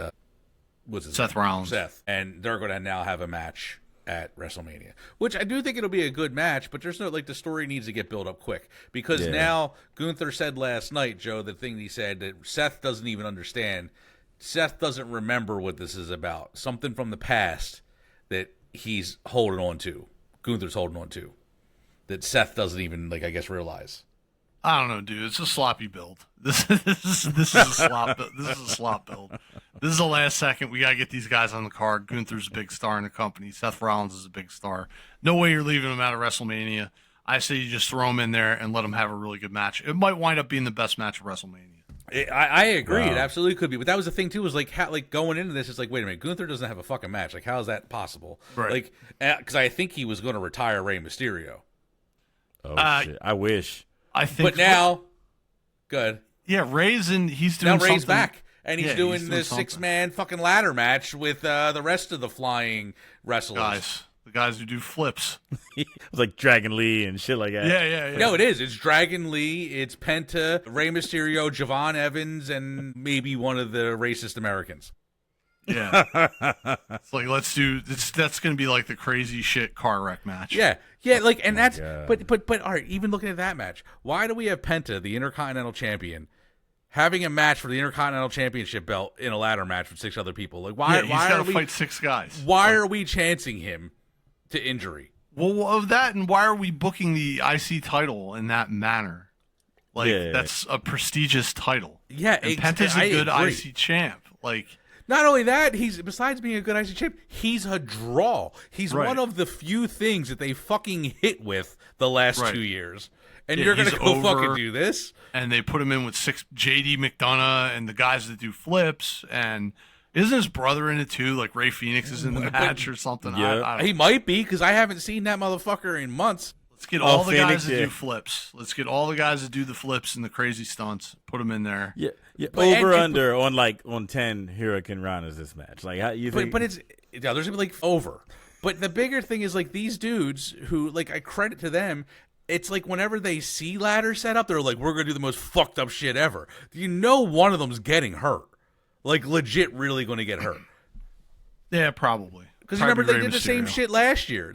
S3: Seth Rollins.
S2: And they're going to now have a match at WrestleMania, which I do think it'll be a good match, but there's no, like, the story needs to get built up quick because now Gunther said last night, Joe, the thing he said that Seth doesn't even understand. Seth doesn't remember what this is about. Something from the past that he's holding on to. Gunther's holding on to. That Seth doesn't even, I guess, realize.
S3: I don't know, dude. It's a sloppy build. This is a slop. This is a slop build. This is the last second. We gotta get these guys on the card. Gunther's a big star in the company. Seth Rollins is a big star. No way you're leaving him out of WrestleMania. I say you just throw him in there and let him have a really good match. It might wind up being the best match of WrestleMania.
S2: I agree. Wow. It absolutely could be. But that was the thing too. Was going into this, it's wait a minute. Gunther doesn't have a fucking match. How is that possible?
S3: Right.
S2: Because I think he was going to retire Rey Mysterio.
S4: Oh shit! I wish.
S3: I think.
S2: But now, good.
S3: Yeah, Ray's he's doing
S2: now Ray's
S3: something.
S2: back. And he's doing this 6-man fucking ladder match with the rest of the flying wrestlers.
S3: The guys who do flips.
S4: It was like Dragon Lee and shit like that.
S3: Yeah.
S2: No, it is. It's Dragon Lee, it's Penta, Rey Mysterio, Javon Evans, and maybe one of the racist Americans.
S3: Yeah. It's let's do this. That's going to be like the crazy shit car wreck match.
S2: Yeah, and that's but all right, even looking at that match, why do we have Penta, the Intercontinental Champion, having a match for the Intercontinental Championship belt in a ladder match with 6 other people? Why
S3: he's got to fight 6 guys.
S2: Why are we chancing him to injury?
S3: Well, of that, and why are we booking the IC title in that manner? That's a prestigious title.
S2: Yeah,
S3: and Penta's a good IC champ.
S2: Not only that, besides being a good IC champ, he's a draw. He's one of the few things that they fucking hit with the last 2 years. And you're going to go fucking do this?
S3: And they put him in with 6 JD McDonough and the guys that do flips. And isn't his brother in it too? Ray Phoenix is in the match or something.
S2: Yeah. He might be, because I haven't seen that motherfucker in months.
S3: Let's get all the guys that do flips. Let's get all the guys that do the flips and the crazy stunts. Put them in there.
S4: Yeah. Under on 10 Hurricane Ranas this match. How you think?
S2: But it's there's gonna be over. But the bigger thing is these dudes who I credit to them. It's whenever they see ladders set up, they're we're gonna do the most fucked up shit ever. One of them's getting hurt, legit, really going to get hurt.
S3: Yeah, probably.
S2: Because remember, they did the same shit last year.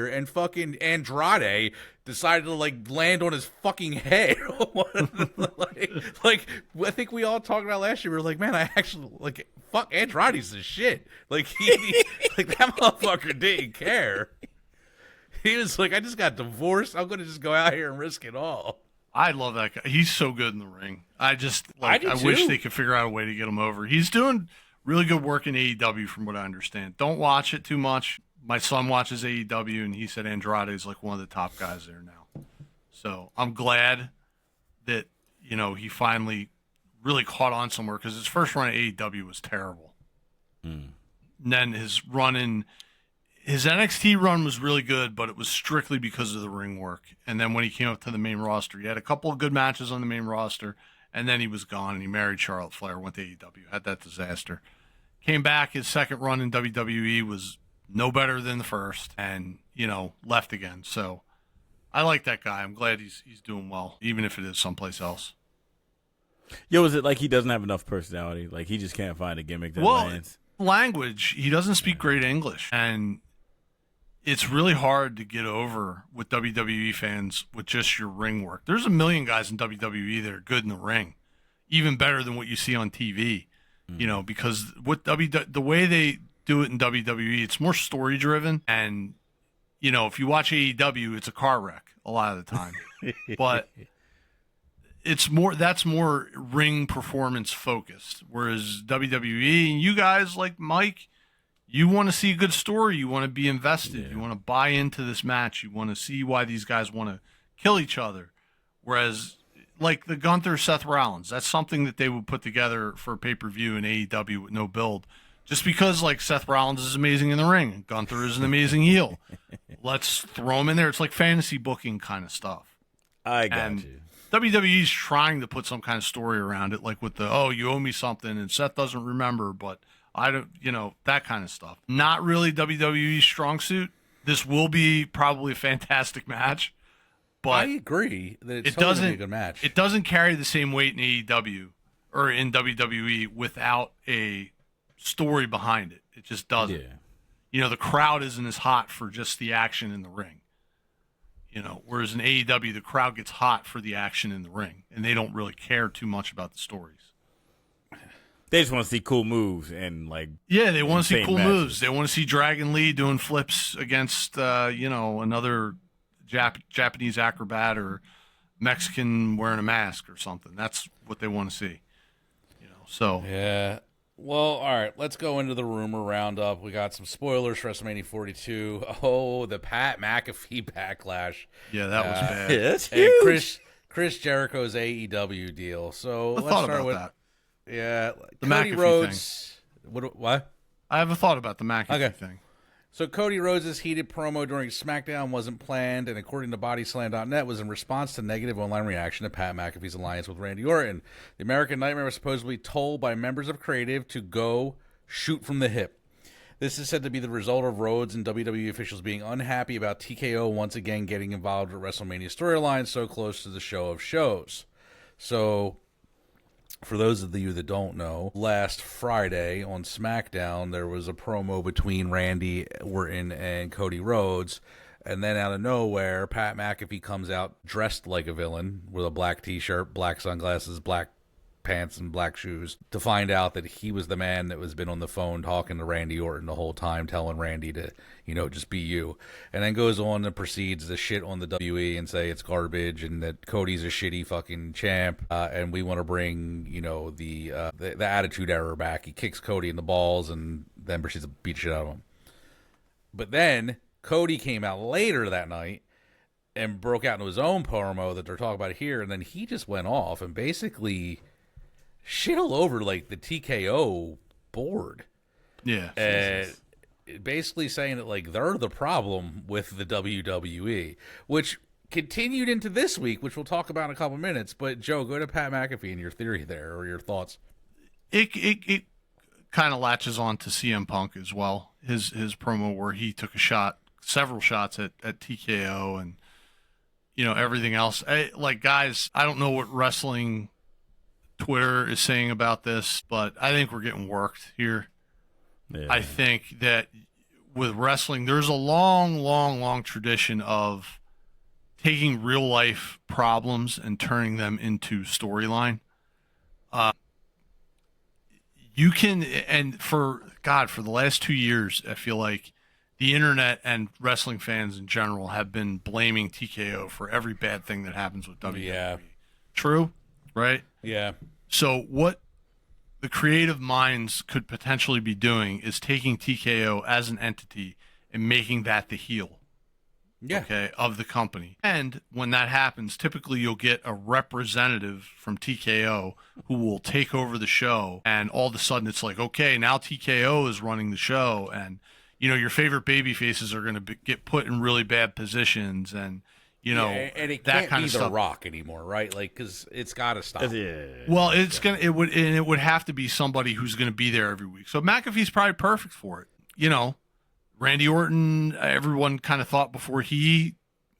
S2: And fucking Andrade decided to land on his fucking head. I think we all talked about last year. We were man, I actually fuck Andrade's the shit. That motherfucker didn't care. He was I just got divorced. I'm gonna just go out here and risk it all.
S3: I love that guy. He's so good in the ring. I
S2: do
S3: wish
S2: too.
S3: they could figure out a way to get him over. He's doing really good work in AEW, from what I understand. Don't watch it too much. My son watches AEW, and he said Andrade is one of the top guys there now. So I'm glad that he finally really caught on somewhere, because his first run at AEW was terrible. And then his NXT run was really good, but it was strictly because of the ring work. And then when he came up to the main roster, he had a couple of good matches on the main roster, and then he was gone, and he married Charlotte Flair, went to AEW, had that disaster. Came back, his second run in WWE was no better than the first, and, left again. So I like that guy. I'm glad he's doing well, even if it is someplace else.
S4: Yo, is it he doesn't have enough personality? He just can't find a gimmick that lands?
S3: Language. He doesn't speak great English, and it's really hard to get over with WWE fans with just your ring work. There's a million guys in WWE that are good in the ring, even better than what you see on TV. Because the way they do it in WWE, it's more story driven, and if you watch AEW, it's a car wreck a lot of the time. But that's more ring performance focused, whereas WWE and you guys like Mike, you want to see a good story. You want to be invested. Yeah. You want to buy into this match. You want to see why these guys want to kill each other. Whereas, the Gunther Seth Rollins, that's something that they would put together for a pay-per-view in AEW with no build. Just because, Seth Rollins is amazing in the ring, and Gunther is an amazing heel. Let's throw him in there. It's fantasy booking kind of stuff.
S4: I got you.
S3: WWE's trying to put some kind of story around it, with the, you owe me something, and Seth doesn't remember, but I don't, that kind of stuff. Not really WWE's strong suit. This will be probably a fantastic match, but
S2: I agree that it doesn't be a good match.
S3: It doesn't carry the same weight in AEW or in WWE without a story behind it. It just doesn't. Yeah. The crowd isn't as hot for just the action in the ring. Whereas in AEW, the crowd gets hot for the action in the ring, and they don't really care too much about the stories.
S4: They just want to see cool moves and like.
S3: Yeah, they want to see
S4: insane
S3: cool
S4: matches.
S3: moves. They want to see Dragon Lee doing flips against, another Japanese acrobat or Mexican wearing a mask or something. That's what they want to see. So
S2: Yeah. Well, all right. Let's go into the rumor roundup. We got some spoilers for WrestleMania 42. Oh, the Pat McAfee backlash.
S3: yeah, that was bad.
S4: Yeah, that's
S2: And
S4: huge.
S2: Chris Jericho's AEW deal. So
S3: I
S2: let's
S3: thought
S2: start
S3: about
S2: with
S3: that.
S2: yeah,
S3: The
S2: Cody
S3: McAfee
S2: Rhodes. What?
S3: I have a thought about the McAfee
S2: Okay.
S3: thing.
S2: So Cody Rhodes' heated promo during SmackDown wasn't planned, and according to BodySlam.net, was in response to negative online reaction to Pat McAfee's alliance with Randy Orton. The American Nightmare was supposedly told by members of Creative to go shoot from the hip. This is said to be the result of Rhodes and WWE officials being unhappy about TKO once again getting involved with WrestleMania storyline so close to the show of shows. So, for those of you that don't know, last Friday on SmackDown, there was a promo between Randy Orton and Cody Rhodes, and then out of nowhere, Pat McAfee comes out dressed like a villain with a black t-shirt, black sunglasses, black pants, and black shoes to find out that he was the man that was been on the phone talking to Randy Orton the whole time, telling Randy to, just be you. And then goes on and proceeds to shit on the WWE and say it's garbage and that Cody's a shitty fucking champ, and we want to bring, the attitude era back. He kicks Cody in the balls and then proceeds to beat shit out of him. But then Cody came out later that night and broke out into his own promo that they're talking about here, and then he just went off and basically shit all over like the TKO board.
S3: Yeah.
S2: And basically saying that like they're the problem with the WWE, which continued into this week, which we'll talk about in a couple minutes. But Joe, go to Pat McAfee and your theory there, or your thoughts.
S3: It kind of latches on to CM Punk as well. His promo where he took several shots at TKO and everything else. Guys, I don't know what wrestling Twitter is saying about this, but I think we're getting worked here.
S4: Yeah.
S3: I think that with wrestling, there's a long tradition of taking real life problems and turning them into storyline. You can, and for the last 2 years, I feel like the internet and wrestling fans in general have been blaming TKO for every bad thing that happens with WWE.
S2: Yeah.
S3: True, right?
S2: Yeah.
S3: So what the creative minds could potentially be doing is taking TKO as an entity and making that the heel, of the company. And when that happens, typically you'll get a representative from TKO who will take over the show, and all of a sudden it's like, okay, now TKO is running the show, and your favorite baby faces are going to get put in really bad positions, and
S2: and it
S3: that
S2: can't
S3: kind
S2: be
S3: of
S2: The
S3: stuff.
S2: Rock anymore, right? Like, because it's got to stop.
S4: Yeah.
S3: Well, it would have to be somebody who's going to be there every week. So McAfee's probably perfect for it. Randy Orton, everyone kind of thought before he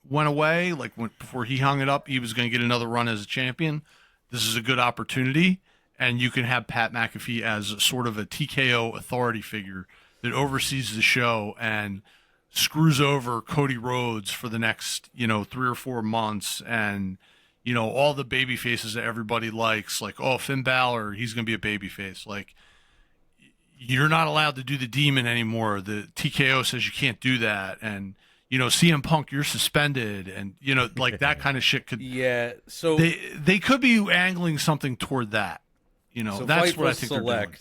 S3: went away, before he hung it up, he was going to get another run as a champion. This is a good opportunity, and you can have Pat McAfee as sort of a TKO authority figure that oversees the show and screws over Cody Rhodes for the next, 3 or 4 months, and all the baby faces that everybody likes, like, oh, Finn Balor, he's going to be a baby face. Like, you're not allowed to do the demon anymore. The TKO says you can't do that. And, CM Punk, you're suspended. And, that kind of shit could.
S2: Yeah. So
S3: they could be angling something toward that.
S2: So
S3: That's what I
S2: Fightful
S3: think they're doing.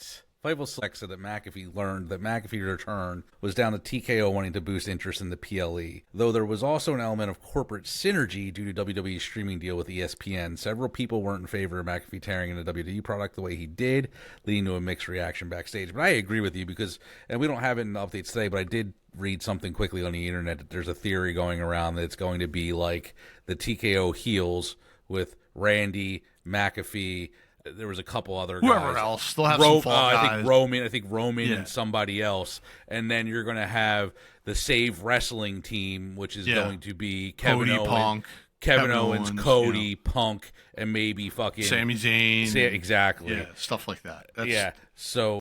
S2: Fightful Select said that McAfee learned that McAfee's return was down to TKO wanting to boost interest in the PLE. Though there was also an element of corporate synergy due to WWE's streaming deal with ESPN, several people weren't in favor of McAfee tearing into WWE product the way he did, leading to a mixed reaction backstage. But I agree with you because, and we don't have it in the updates today, but I did read something quickly on the internet that there's a theory going around that it's going to be like the TKO heels with Randy, McAfee. There was a couple other
S3: whoever
S2: guys.
S3: else. They'll have some fall guys.
S2: I think Roman
S3: Yeah.
S2: and somebody else. And then you're going to have the Save Wrestling team, which is going to be
S3: Cody, Punk,
S2: Kevin Owens, Cody,
S3: you know,
S2: Punk, and maybe fucking
S3: Sami Zayn.
S2: Exactly.
S3: Yeah, stuff like that.
S2: So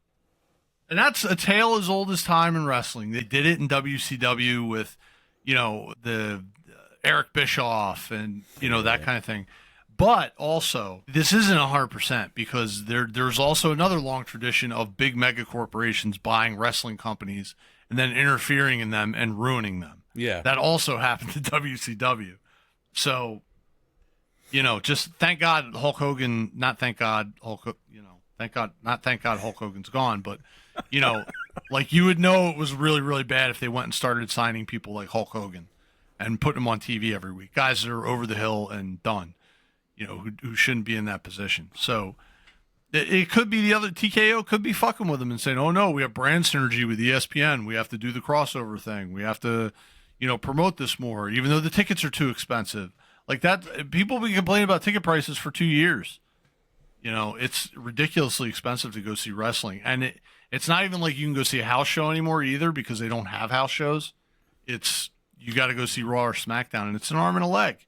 S3: And that's a tale as old as time in wrestling. They did it in WCW with, the Eric Bischoff and, that kind of thing. But also, this isn't 100% because there's also another long tradition of big mega corporations buying wrestling companies and then interfering in them and ruining them.
S2: Yeah.
S3: That also happened to WCW. So, just thank God Hulk Hogan, not thank God Hulk, thank God, not thank God Hulk Hogan's gone, but, like you would know it was really, really bad if they went and started signing people like Hulk Hogan and putting them on TV every week. Guys that are over the hill and done, who shouldn't be in that position. So it could be the other TKO could be fucking with them and saying, oh no, we have brand synergy with ESPN. We have to do the crossover thing. We have to, promote this more, even though the tickets are too expensive. Like that, people have been complaining about ticket prices for 2 years. It's ridiculously expensive to go see wrestling. And it's not even like you can go see a house show anymore either because they don't have house shows. You got to go see Raw or SmackDown, and it's an arm and a leg.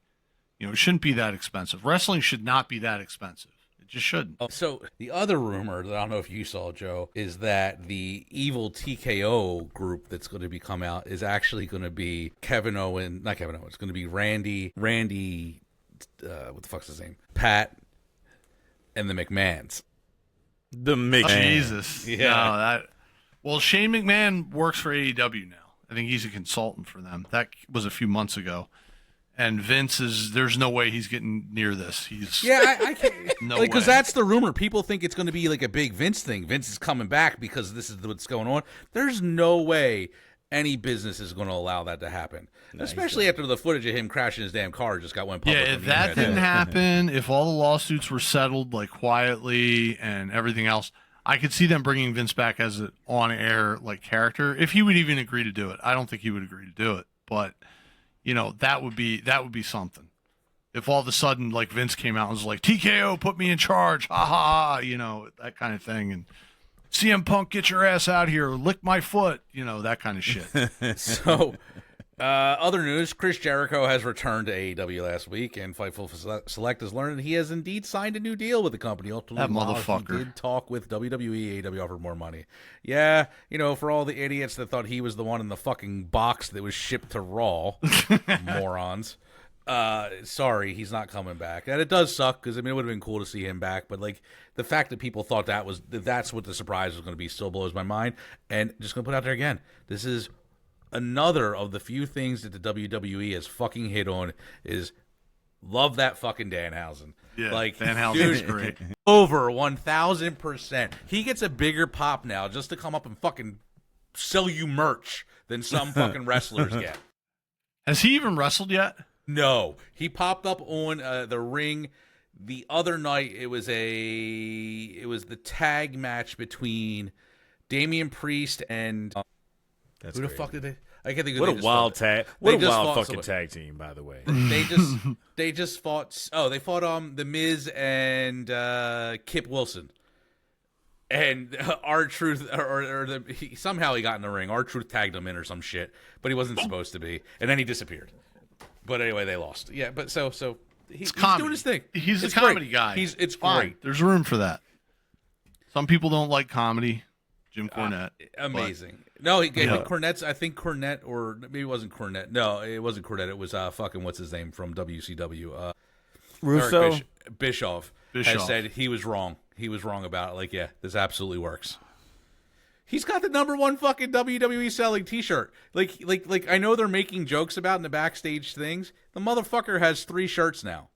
S3: It shouldn't be that expensive. Wrestling should not be that expensive. It just shouldn't.
S2: So the other rumor that I don't know if you saw, Joe, is that the evil TKO group that's going to be come out is actually going to be not Kevin Owens. It's going to be Randy, what the fuck's his name? Pat, and the McMahons.
S4: The McMahon.
S3: Jesus.
S2: Yeah.
S3: Well, Shane McMahon works for AEW now. I think he's a consultant for them. That was a few months ago. And Vince there's no way he's getting near this.
S2: I can't.
S3: No
S2: because
S3: way.
S2: that's the rumor. People think it's going to be like a big Vince thing. Vince is coming back because this is what's going on. There's no way any business is going to allow that to happen. Especially after the footage of him crashing his damn car just went public.
S3: Yeah, if that didn't happen, if all the lawsuits were settled like quietly and everything else, I could see them bringing Vince back as an on-air like character if he would even agree to do it. I don't think he would agree to do it, but that would be something. If all of a sudden like Vince came out and was like, TKO, put me in charge, ha ha ha, that kind of thing, and CM Punk, get your ass out here, lick my foot, that kind of shit.
S2: So, other news, Chris Jericho has returned to AEW last week, and Fightful Select has learned that he has indeed signed a new deal with the company.
S3: That motherfucker.
S2: He did talk with WWE. AEW offered more money. Yeah, for all the idiots that thought he was the one in the fucking box that was shipped to Raw. Morons. Sorry, he's not coming back. And it does suck, because, it would have been cool to see him back, but, like, the fact that people thought that's what the surprise was going to be still blows my mind. And just going to put out there again, this is another of the few things that the WWE has fucking hit on is love that fucking Danhausen.
S3: Yeah,
S2: like
S3: Danhausen's great.
S2: Over 1,000%. He gets a bigger pop now just to come up and fucking sell you merch than some fucking wrestlers get.
S3: Has he even wrestled yet?
S2: No, he popped up on the ring the other night. It was the tag match between Damian Priest and
S4: That's
S2: who the
S4: crazy.
S2: fuck did they? I can't think of
S4: What
S2: they
S4: a
S2: just
S4: wild
S2: fought.
S4: tag!
S2: They
S4: What a
S2: just
S4: wild
S2: fought
S4: fucking
S2: somebody.
S4: tag team, by the way.
S2: They just fought. Oh, they fought the Miz and Kip Wilson. And R-Truth, somehow he got in the ring. R-Truth tagged him in or some shit, but he wasn't supposed to be. And then he disappeared. But anyway, they lost. Yeah, but so he's doing his thing.
S3: He's
S2: It's
S3: a comedy
S2: great.
S3: guy.
S2: It's
S3: fine.
S2: great.
S3: There's room for that. Some people don't like comedy. Jim Cornette.
S2: Amazing. No, Cornette's, I think Cornette, or maybe it wasn't Cornette. No, it wasn't Cornette. It was fucking, what's his name from WCW?
S4: Russo?
S2: Eric Bischoff has said he was wrong. He was wrong about it. Like, yeah, this absolutely works. He's got the #1 fucking WWE selling T-shirt. Like I know they're making jokes about in the backstage things. The motherfucker has 3 shirts now.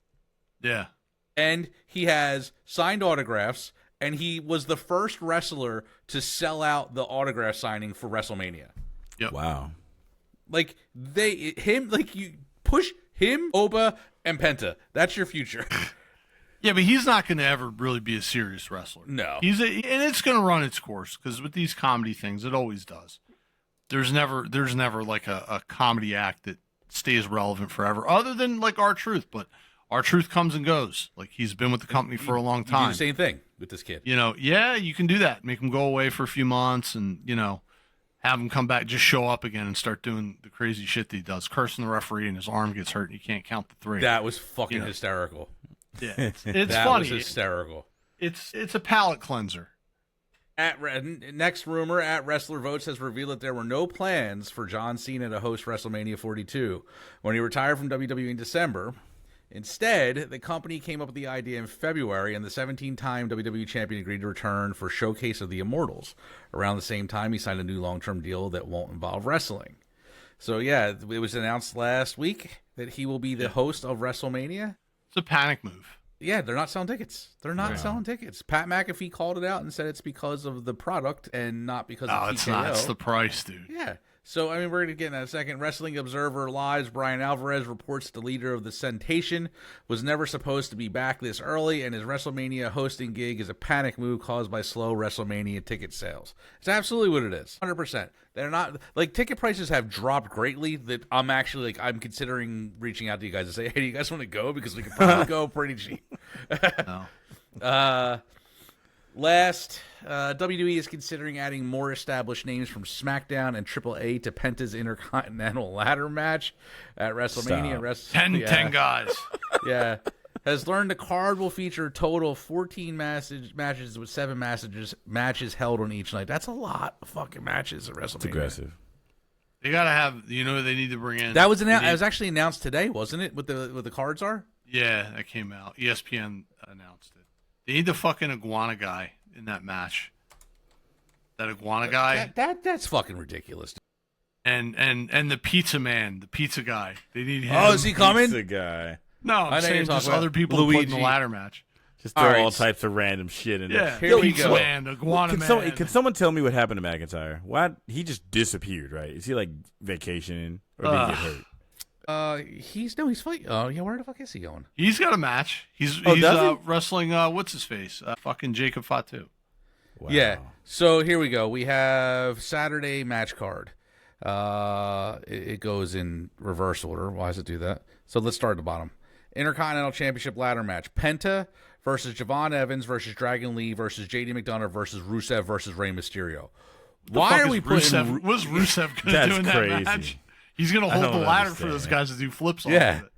S3: Yeah.
S2: And he has signed autographs, and he was the first wrestler to sell out the autograph signing for WrestleMania.
S3: Yep.
S4: Wow.
S2: Like, you push him, Oba, and Penta. That's your future.
S3: Yeah, but he's not going to ever really be a serious wrestler.
S2: No.
S3: And it's going to run its course, because with these comedy things, it always does. There's never like a comedy act that stays relevant forever, other than like R-Truth. But R-Truth comes and goes. Like, he's been with the company for a long time.
S2: You do the same thing with this kid.
S3: Yeah, you can do that. Make him go away for a few months and, have him come back, just show up again and start doing the crazy shit that he does, cursing the referee, and his arm gets hurt and you can't count the 3.
S2: That was fucking hysterical.
S3: Yeah, it's
S2: That
S3: funny.
S2: was hysterical.
S3: It's a palate cleanser.
S2: Next rumor, at Wrestler Votes has revealed that there were no plans for John Cena to host WrestleMania 42. When he retired from WWE in December, Instead, the company came up with the idea in February, and the 17-time WWE champion agreed to return for Showcase of the Immortals. Around the same time, he signed a new long-term deal that won't involve wrestling. So, yeah, it was announced last week that he will be the host of WrestleMania.
S3: It's a panic move.
S2: Yeah, they're not selling tickets. They're not selling tickets. Pat McAfee called it out and said it's because of the product and not because of TKO.
S3: It's not. It's the price, dude.
S2: Yeah. So, I mean, we're going to get in that in a second. Wrestling Observer Live's Brian Alvarez reports the leader of the Sentation was never supposed to be back this early, and his WrestleMania hosting gig is a panic move caused by slow WrestleMania ticket sales. It's absolutely what it is. 100%. They're not, like, ticket prices have dropped greatly that I'm actually, like, I'm considering reaching out to you guys and say, hey, do you guys want to go? Because we can probably go pretty cheap.
S3: No.
S2: Last, WWE is considering adding more established names from SmackDown and AAA to Penta's Intercontinental Ladder match at WrestleMania.
S3: 10 guys.
S2: Yeah. Has learned the card will feature a total of 14 matches with 7 matches held on each night. That's a lot of fucking matches at WrestleMania.
S4: It's aggressive.
S3: They gotta have. They need to bring in.
S2: That was announced. It was actually announced today, wasn't it? What the cards are?
S3: Yeah, that came out. ESPN announced it. They need the fucking iguana guy in that match. That iguana guy.
S2: That's fucking ridiculous.
S3: And the pizza man, the pizza guy. They need him.
S2: Oh, is he coming?
S4: Pizza guy.
S3: No, I'm saying just other people to put in the ladder match.
S4: Just throw all types of random shit in there.
S2: Here we
S3: pizza
S2: go.
S3: Man, iguana man.
S4: Can someone tell me what happened to McIntyre? Why he just disappeared? Right? Is he like vacationing or did he get hurt?
S2: He's fighting. Oh yeah, where the fuck is he going?
S3: He's got a match. He's wrestling. What's his face? Fucking Jacob Fatu.
S4: Wow.
S2: Yeah. So here we go. We have Saturday match card. It goes in reverse order. Why does it do that? So let's start at the bottom. Intercontinental Championship ladder match. Penta versus Javon Evans versus Dragon Lee versus JD McDonough versus Rusev versus Rey Mysterio. Why are we putting
S3: What's Rusev going to do in that match? He's going to hold the ladder for those guys to do flips off of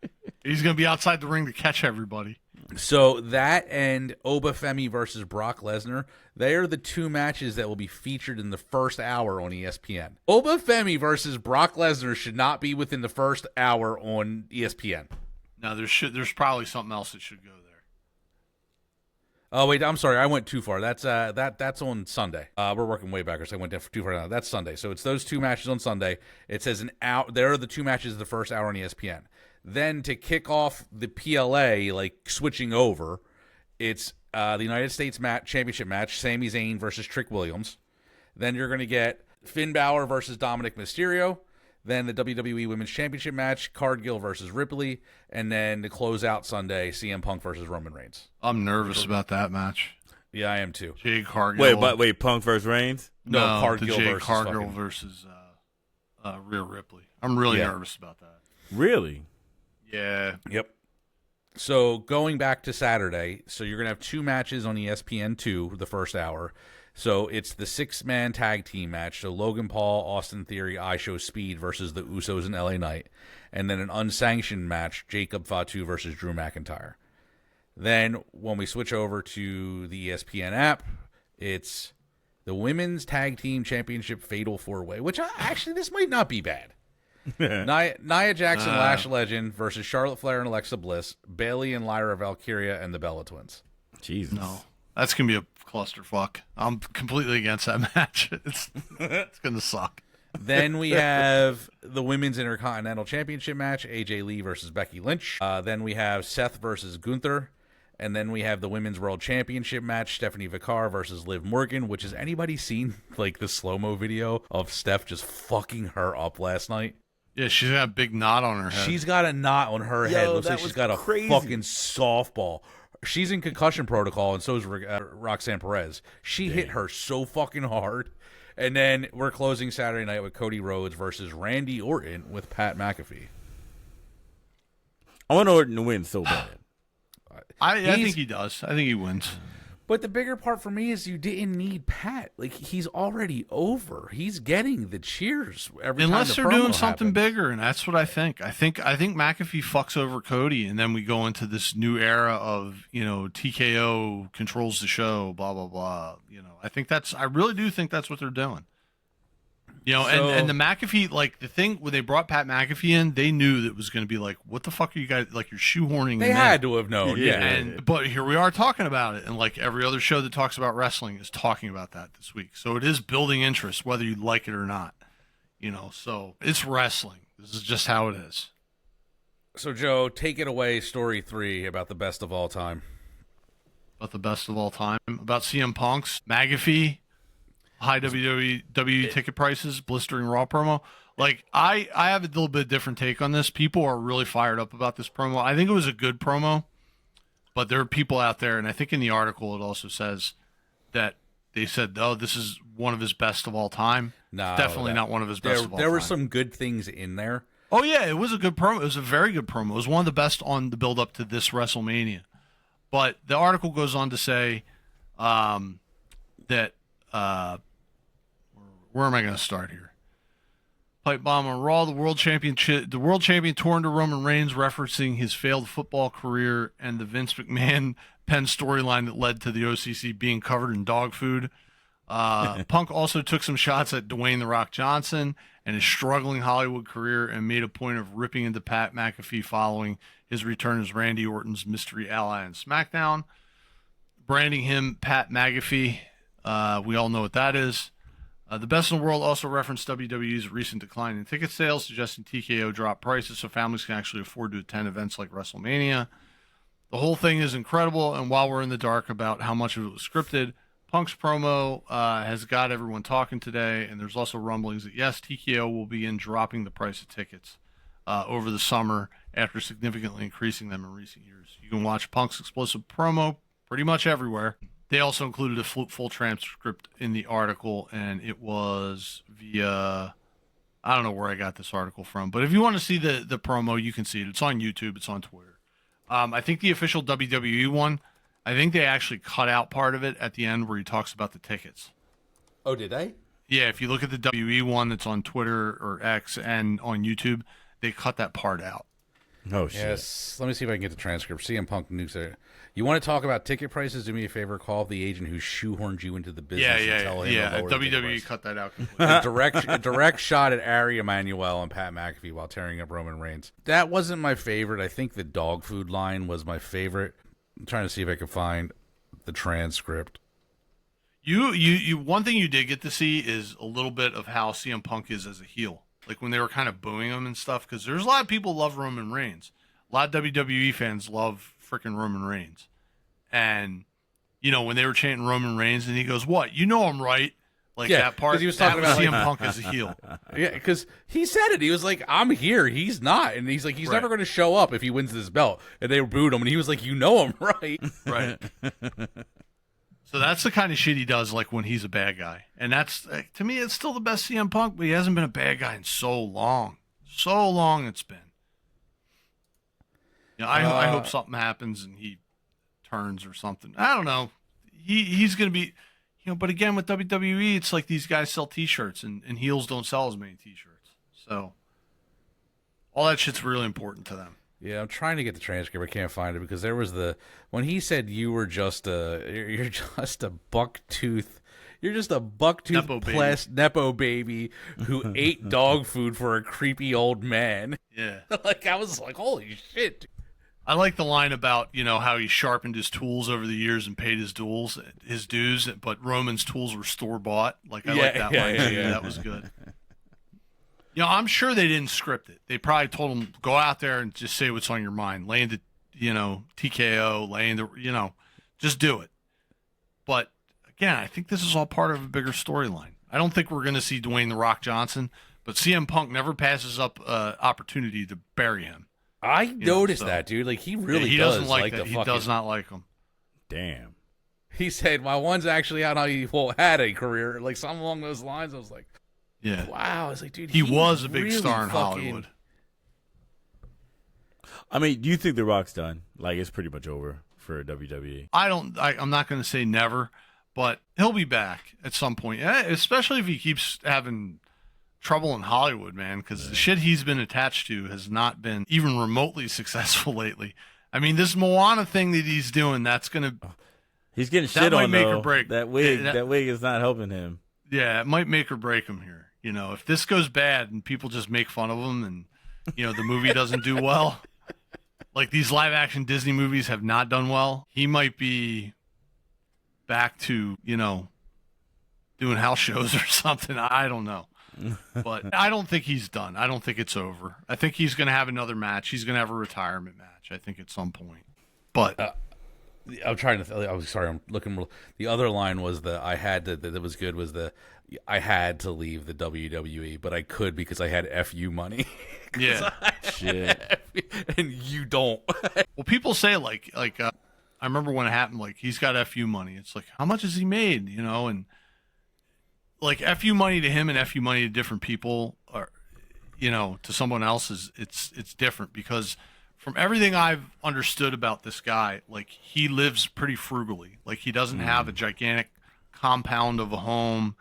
S3: it. He's going to be outside the ring to catch everybody.
S2: So that and Obafemi versus Brock Lesnar, they are the 2 matches that will be featured in the first hour on ESPN. Obafemi versus Brock Lesnar should not be within the first hour on ESPN.
S3: No, there's probably something else that should go there.
S2: Oh wait, I'm sorry, I went too far. That's on Sunday. We're working way backwards. I went too far now. That's Sunday. So it's those 2 matches on Sunday. It says an hour. There are the 2 matches of the first hour on ESPN. Then to kick off the PLA, like switching over, it's the United States Championship match, Sami Zayn versus Trick Williams. Then you're going to get Finn Balor versus Dominic Mysterio. Then the WWE Women's Championship match, Cargill versus Ripley. And then to close out Sunday, CM Punk versus Roman Reigns.
S3: I'm nervous about that match.
S2: Yeah, I am too.
S3: Jade Cargill.
S4: Wait, Punk versus Reigns?
S2: No, Cargill
S3: Jade
S2: versus
S3: Cargill versus Rhea Ripley. I'm really nervous about that.
S4: Really?
S3: Yeah.
S2: Yep. So going back to Saturday, so you're going to have 2 matches on ESPN2 the first hour. So it's the 6-man tag team match. So Logan Paul, Austin Theory, I Show Speed versus the Usos and LA Knight. And then an unsanctioned match, Jacob Fatu versus Drew McIntyre. Then when we switch over to the ESPN app, it's the Women's Tag Team Championship Fatal 4-Way, which actually this might not be bad. Nia Jackson, Lash Legend versus Charlotte Flair and Alexa Bliss, Bayley and Lyra Valkyria, and the Bella Twins.
S4: Jesus.
S3: No. That's going to be a clusterfuck. I'm completely against that match. It's going to suck.
S2: Then we have the Women's Intercontinental Championship match, AJ Lee versus Becky Lynch. Then we have Seth versus Gunther. And then we have the Women's World Championship match, Stephanie Vicar versus Liv Morgan, which has anybody seen like the slow-mo video of Steph just fucking her up last night?
S3: Yeah, she's got a big knot on her head.
S2: She's got a knot on her head. Looks like she's got a fucking softball. She's in concussion protocol, and so is Roxanne Perez. She hit her so fucking hard. And then we're closing Saturday night with Cody Rhodes versus Randy Orton with Pat McAfee.
S4: I want Orton to win so bad.
S3: I think he does. I think he wins.
S2: But the bigger part for me is you didn't need Pat. Like, he's already over. He's getting the cheers every time.
S3: Unless
S2: the
S3: they're
S2: promo
S3: doing something
S2: happens.
S3: bigger, and that's what I think. I think McAfee fucks over Cody, and then we go into this new era of, TKO controls the show, blah blah blah. I really do think that's what they're doing. You know, and the McAfee, like the thing when they brought Pat McAfee in, they knew that it was going to be like, what the fuck are you guys, like you're shoehorning
S2: They
S3: him
S2: had
S3: in.
S2: to have known. Yeah.
S3: But here we are talking about it. And like every other show that talks about wrestling is talking about that this week. So it is building interest, whether you like it or not. You know, so it's wrestling. This is just how it is.
S2: So, Joe, take it away, story 3 about the best of all time.
S3: About the best of all time. About CM Punk's McAfee, high WWE ticket prices, blistering Raw promo. Like, I have a little bit different take on this. People are really fired up about this promo. I think it was a good promo, but there are people out there, and I think in the article it also says that they said, oh, this is one of his best of all time.
S2: No,
S3: definitely not one of his best of all time.
S2: There were some good things in there.
S3: Oh, yeah, it was a good promo. It was a very good promo. It was one of the best on the build-up to this WrestleMania. But the article goes on to say that where am I going to start here? Pipe bomb on Raw, the world champion tore into Roman Reigns, referencing his failed football career and the Vince McMahon Penn storyline that led to the OCC being covered in dog food. Punk also took some shots at Dwayne "The Rock" Johnson and his struggling Hollywood career, and made a point of ripping into Pat McAfee following his return as Randy Orton's mystery ally on SmackDown, branding him Pat McAfee. We all know what that is. The Best in the World also referenced WWE's recent decline in ticket sales, suggesting TKO dropped prices so families can actually afford to attend events like WrestleMania. The whole thing is incredible, and while we're in the dark about how much of it was scripted, Punk's promo has got everyone talking today, and there's also rumblings that, yes, TKO will begin dropping the price of tickets over the summer after significantly increasing them in recent years. You can watch Punk's explosive promo pretty much everywhere. They also included a full transcript in the article, and it was via, I don't know where I got this article from, but if you want to see the promo, you can see it. It's on YouTube. It's on Twitter. I think the official WWE one, I think they actually cut out part of it at the end where he talks about the tickets.
S2: Oh, did they?
S3: Yeah, if you look at the WWE one that's on Twitter or X and on YouTube, they cut that part out.
S4: Oh, shit.
S2: Yes. Let me see if I can get the transcript. CM Punk nukes it. You want to talk about ticket prices? Do me a favor. Call the agent who shoehorned you into the business and tell him to lower the ticket
S3: WWE
S2: price.
S3: cut that out completely.
S2: A direct shot at Ari Emanuel and Pat McAfee while tearing up Roman Reigns. That wasn't my favorite. I think the dog food line was my favorite. I'm trying to see if I can find the transcript.
S3: You one thing you did get to see is a little bit of how CM Punk is as a heel. Like when they were kind of booing him and stuff, because there's a lot of people who love Roman Reigns. A lot of WWE fans love freaking Roman Reigns. And, you know, when they were chanting Roman Reigns and he goes, what? You know I'm right. Like that part.
S2: He was talking about
S3: CM Punk as a heel.
S2: Yeah, because he said it. He was like, I'm here. He's not. And he's like, he's never going to show up if he wins this belt. And they booed him. And he was like, you know I'm right.
S3: Right. So that's the kind of shit he does, like when he's a bad guy. And that's, to me, it's still the best CM Punk, but he hasn't been a bad guy in so long. So long it's been. You know, I hope something happens and he turns or something. I don't know. He's going to be, you know, but again, with WWE, it's like these guys sell T-shirts and heels don't sell as many T-shirts. So all that shit's really important to them.
S2: Yeah, I'm trying to get the transcript. I can't find it because there was when he said you're just a buck-tooth. You're just a buck-tooth Nepo baby who ate dog food for a creepy old man.
S3: Yeah.
S2: Like, I was like, holy shit.
S3: I like the line about, you know, how he sharpened his tools over the years and paid his dues, but Roman's tools were store-bought. Like, I like that line too. That was good. You know, I'm sure they didn't script it. They probably told him, go out there and just say what's on your mind. Lay into, you know, TKO, lay into, you know, just do it. But, again, I think this is all part of a bigger storyline. I don't think we're going to see Dwayne "The Rock" Johnson, but CM Punk never passes up an opportunity to bury him.
S2: I noticed that, dude. Like, he really
S3: he doesn't like that.
S2: The
S3: He
S2: fucking,
S3: does not like him.
S4: Damn.
S2: He said, my one's actually out how he had a career. Like, something along those lines. I was like,
S3: yeah.
S2: Wow. I was like, dude,
S3: he was a big
S2: really
S3: star in Hollywood.
S4: I mean, do you think The Rock's done? Like, it's pretty much over for WWE?
S3: I'm not going to say never, but he'll be back at some point, especially if he keeps having trouble in Hollywood, man, because the shit he's been attached to has not been even remotely successful lately. I mean, this Moana thing that he's doing, that's going to...
S4: He's getting shit
S3: might
S4: on,
S3: make
S4: though.
S3: or break.
S4: That wig is not helping him.
S3: Yeah, it might make or break him here. You know, if this goes bad and people just make fun of him and, you know, the movie doesn't do well, like these live action Disney movies have not done well, he might be back to, you know, doing house shows or something. I don't know. But I don't think he's done. I don't think it's over. I think he's going to have another match. He's going to have a retirement match, I think, at some point. But
S2: I'm trying to. I was sorry. I'm looking. The other line was I had to. That was good. Was I had to leave the WWE, but I could because I had FU money.
S3: yeah,
S4: Shit.
S2: And you don't.
S3: well, people say like I remember when it happened. Like he's got FU money. It's like how much has he made? You know, and like FU money to him and FU money to different people, or you know, to someone else is it's different because. From everything I've understood about this guy, like he lives pretty frugally. Like he doesn't have a gigantic compound of a home.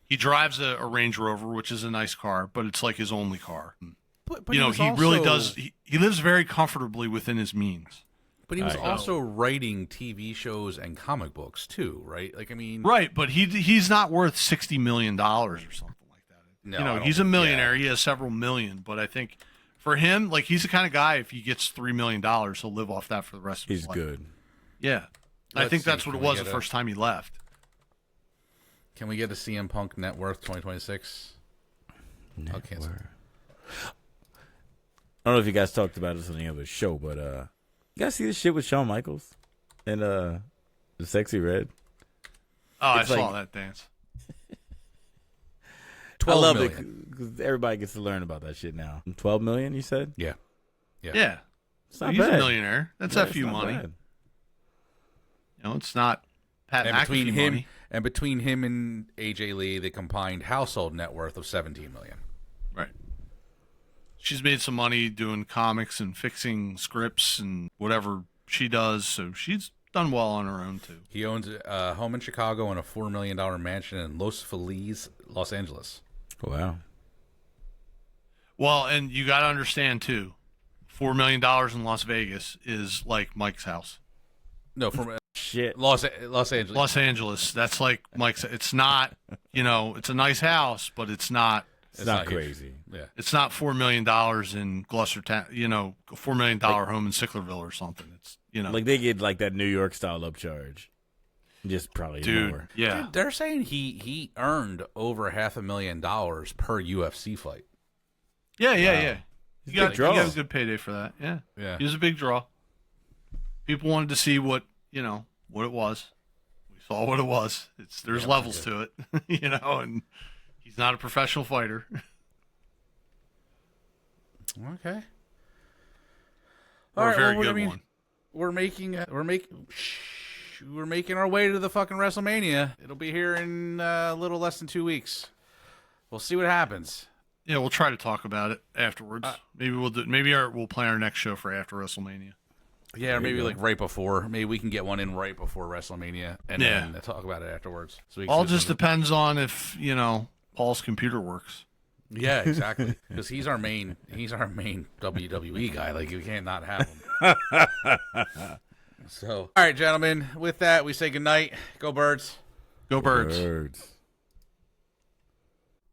S3: He drives a Range Rover, which is a nice car, but it's like his only car.
S2: But
S3: you know, he really does. He lives very comfortably within his means.
S2: But he was also writing TV shows and comic books too, right? Like I mean,
S3: right? But he's not worth $60 million or something like that.
S2: No,
S3: you know, he's a millionaire. He has several million, but I think. For him, like he's the kind of guy. If he gets $3 million, he'll live off that for the rest of his life.
S4: He's good.
S3: Yeah, I think that's what it was the first time he left.
S2: Can we get a CM Punk net worth 2026? Okay.
S4: I don't know if you guys talked about this on the other show, but you guys see this shit with Shawn Michaels and the Sexy Red?
S3: Oh, I
S4: It's
S3: saw
S4: like-
S3: that dance.
S4: I love
S2: million.
S4: it because everybody gets to learn about that shit now. 12 million, you said?
S2: Yeah.
S3: Yeah,
S4: It's not
S3: he's
S4: bad.
S3: a millionaire. That's
S4: Yeah, it's
S3: FU
S4: not
S3: money.
S4: bad.
S3: You know, it's not Pat
S2: And
S3: McAfee
S2: between him and AJ Lee, the combined household net worth of 17 million.
S3: Right. She's made some money doing comics and fixing scripts and whatever she does, so she's done well on her own too.
S2: He owns a home in Chicago and a $4 million mansion in Los Feliz, Los Angeles.
S4: Wow.
S3: Well, and you got to understand too, $4 million in Las Vegas is like Mike's house.
S2: No, from
S4: Shit.
S2: Los Angeles.
S3: Los Angeles, that's like Mike's. It's not, you know, it's a nice house, but it's not.
S4: It's not
S2: huge.
S4: crazy.
S2: Yeah.
S3: It's not $4 million in Gloucester, you know, $4 million home in Sicklerville or something. It's, you know,
S4: Like they get like that New York style upcharge. Just probably
S3: dude,
S4: more.
S3: yeah.
S2: Dude, they're saying he earned over $500,000 per UFC fight.
S3: Yeah.
S4: He's
S3: You
S4: a big
S3: got
S4: draw.
S3: a good payday for that. Yeah.
S2: Yeah.
S3: He was a big draw. People wanted to see what it was. We saw what it was. There's levels to it, you know, and he's not a professional fighter.
S2: Okay.
S3: Or a very
S2: well,
S3: good
S2: I mean,
S3: one.
S2: we're making our way to the fucking WrestleMania. It'll be here in a little less than 2 weeks. We'll see what happens.
S3: Yeah, we'll try to talk about it afterwards. Maybe we'll plan our next show for after WrestleMania.
S2: Yeah, or maybe like right before. Maybe we can get one in right before WrestleMania and then talk about it afterwards. So we can
S3: All
S2: do
S3: just
S2: something-
S3: depends on if, you know, Paul's computer works.
S2: Yeah, exactly. Because he's our main WWE guy. Like you can't not have him. So, all right, gentlemen. With that, we say goodnight. Go Birds.
S3: Go Birds.
S4: Birds.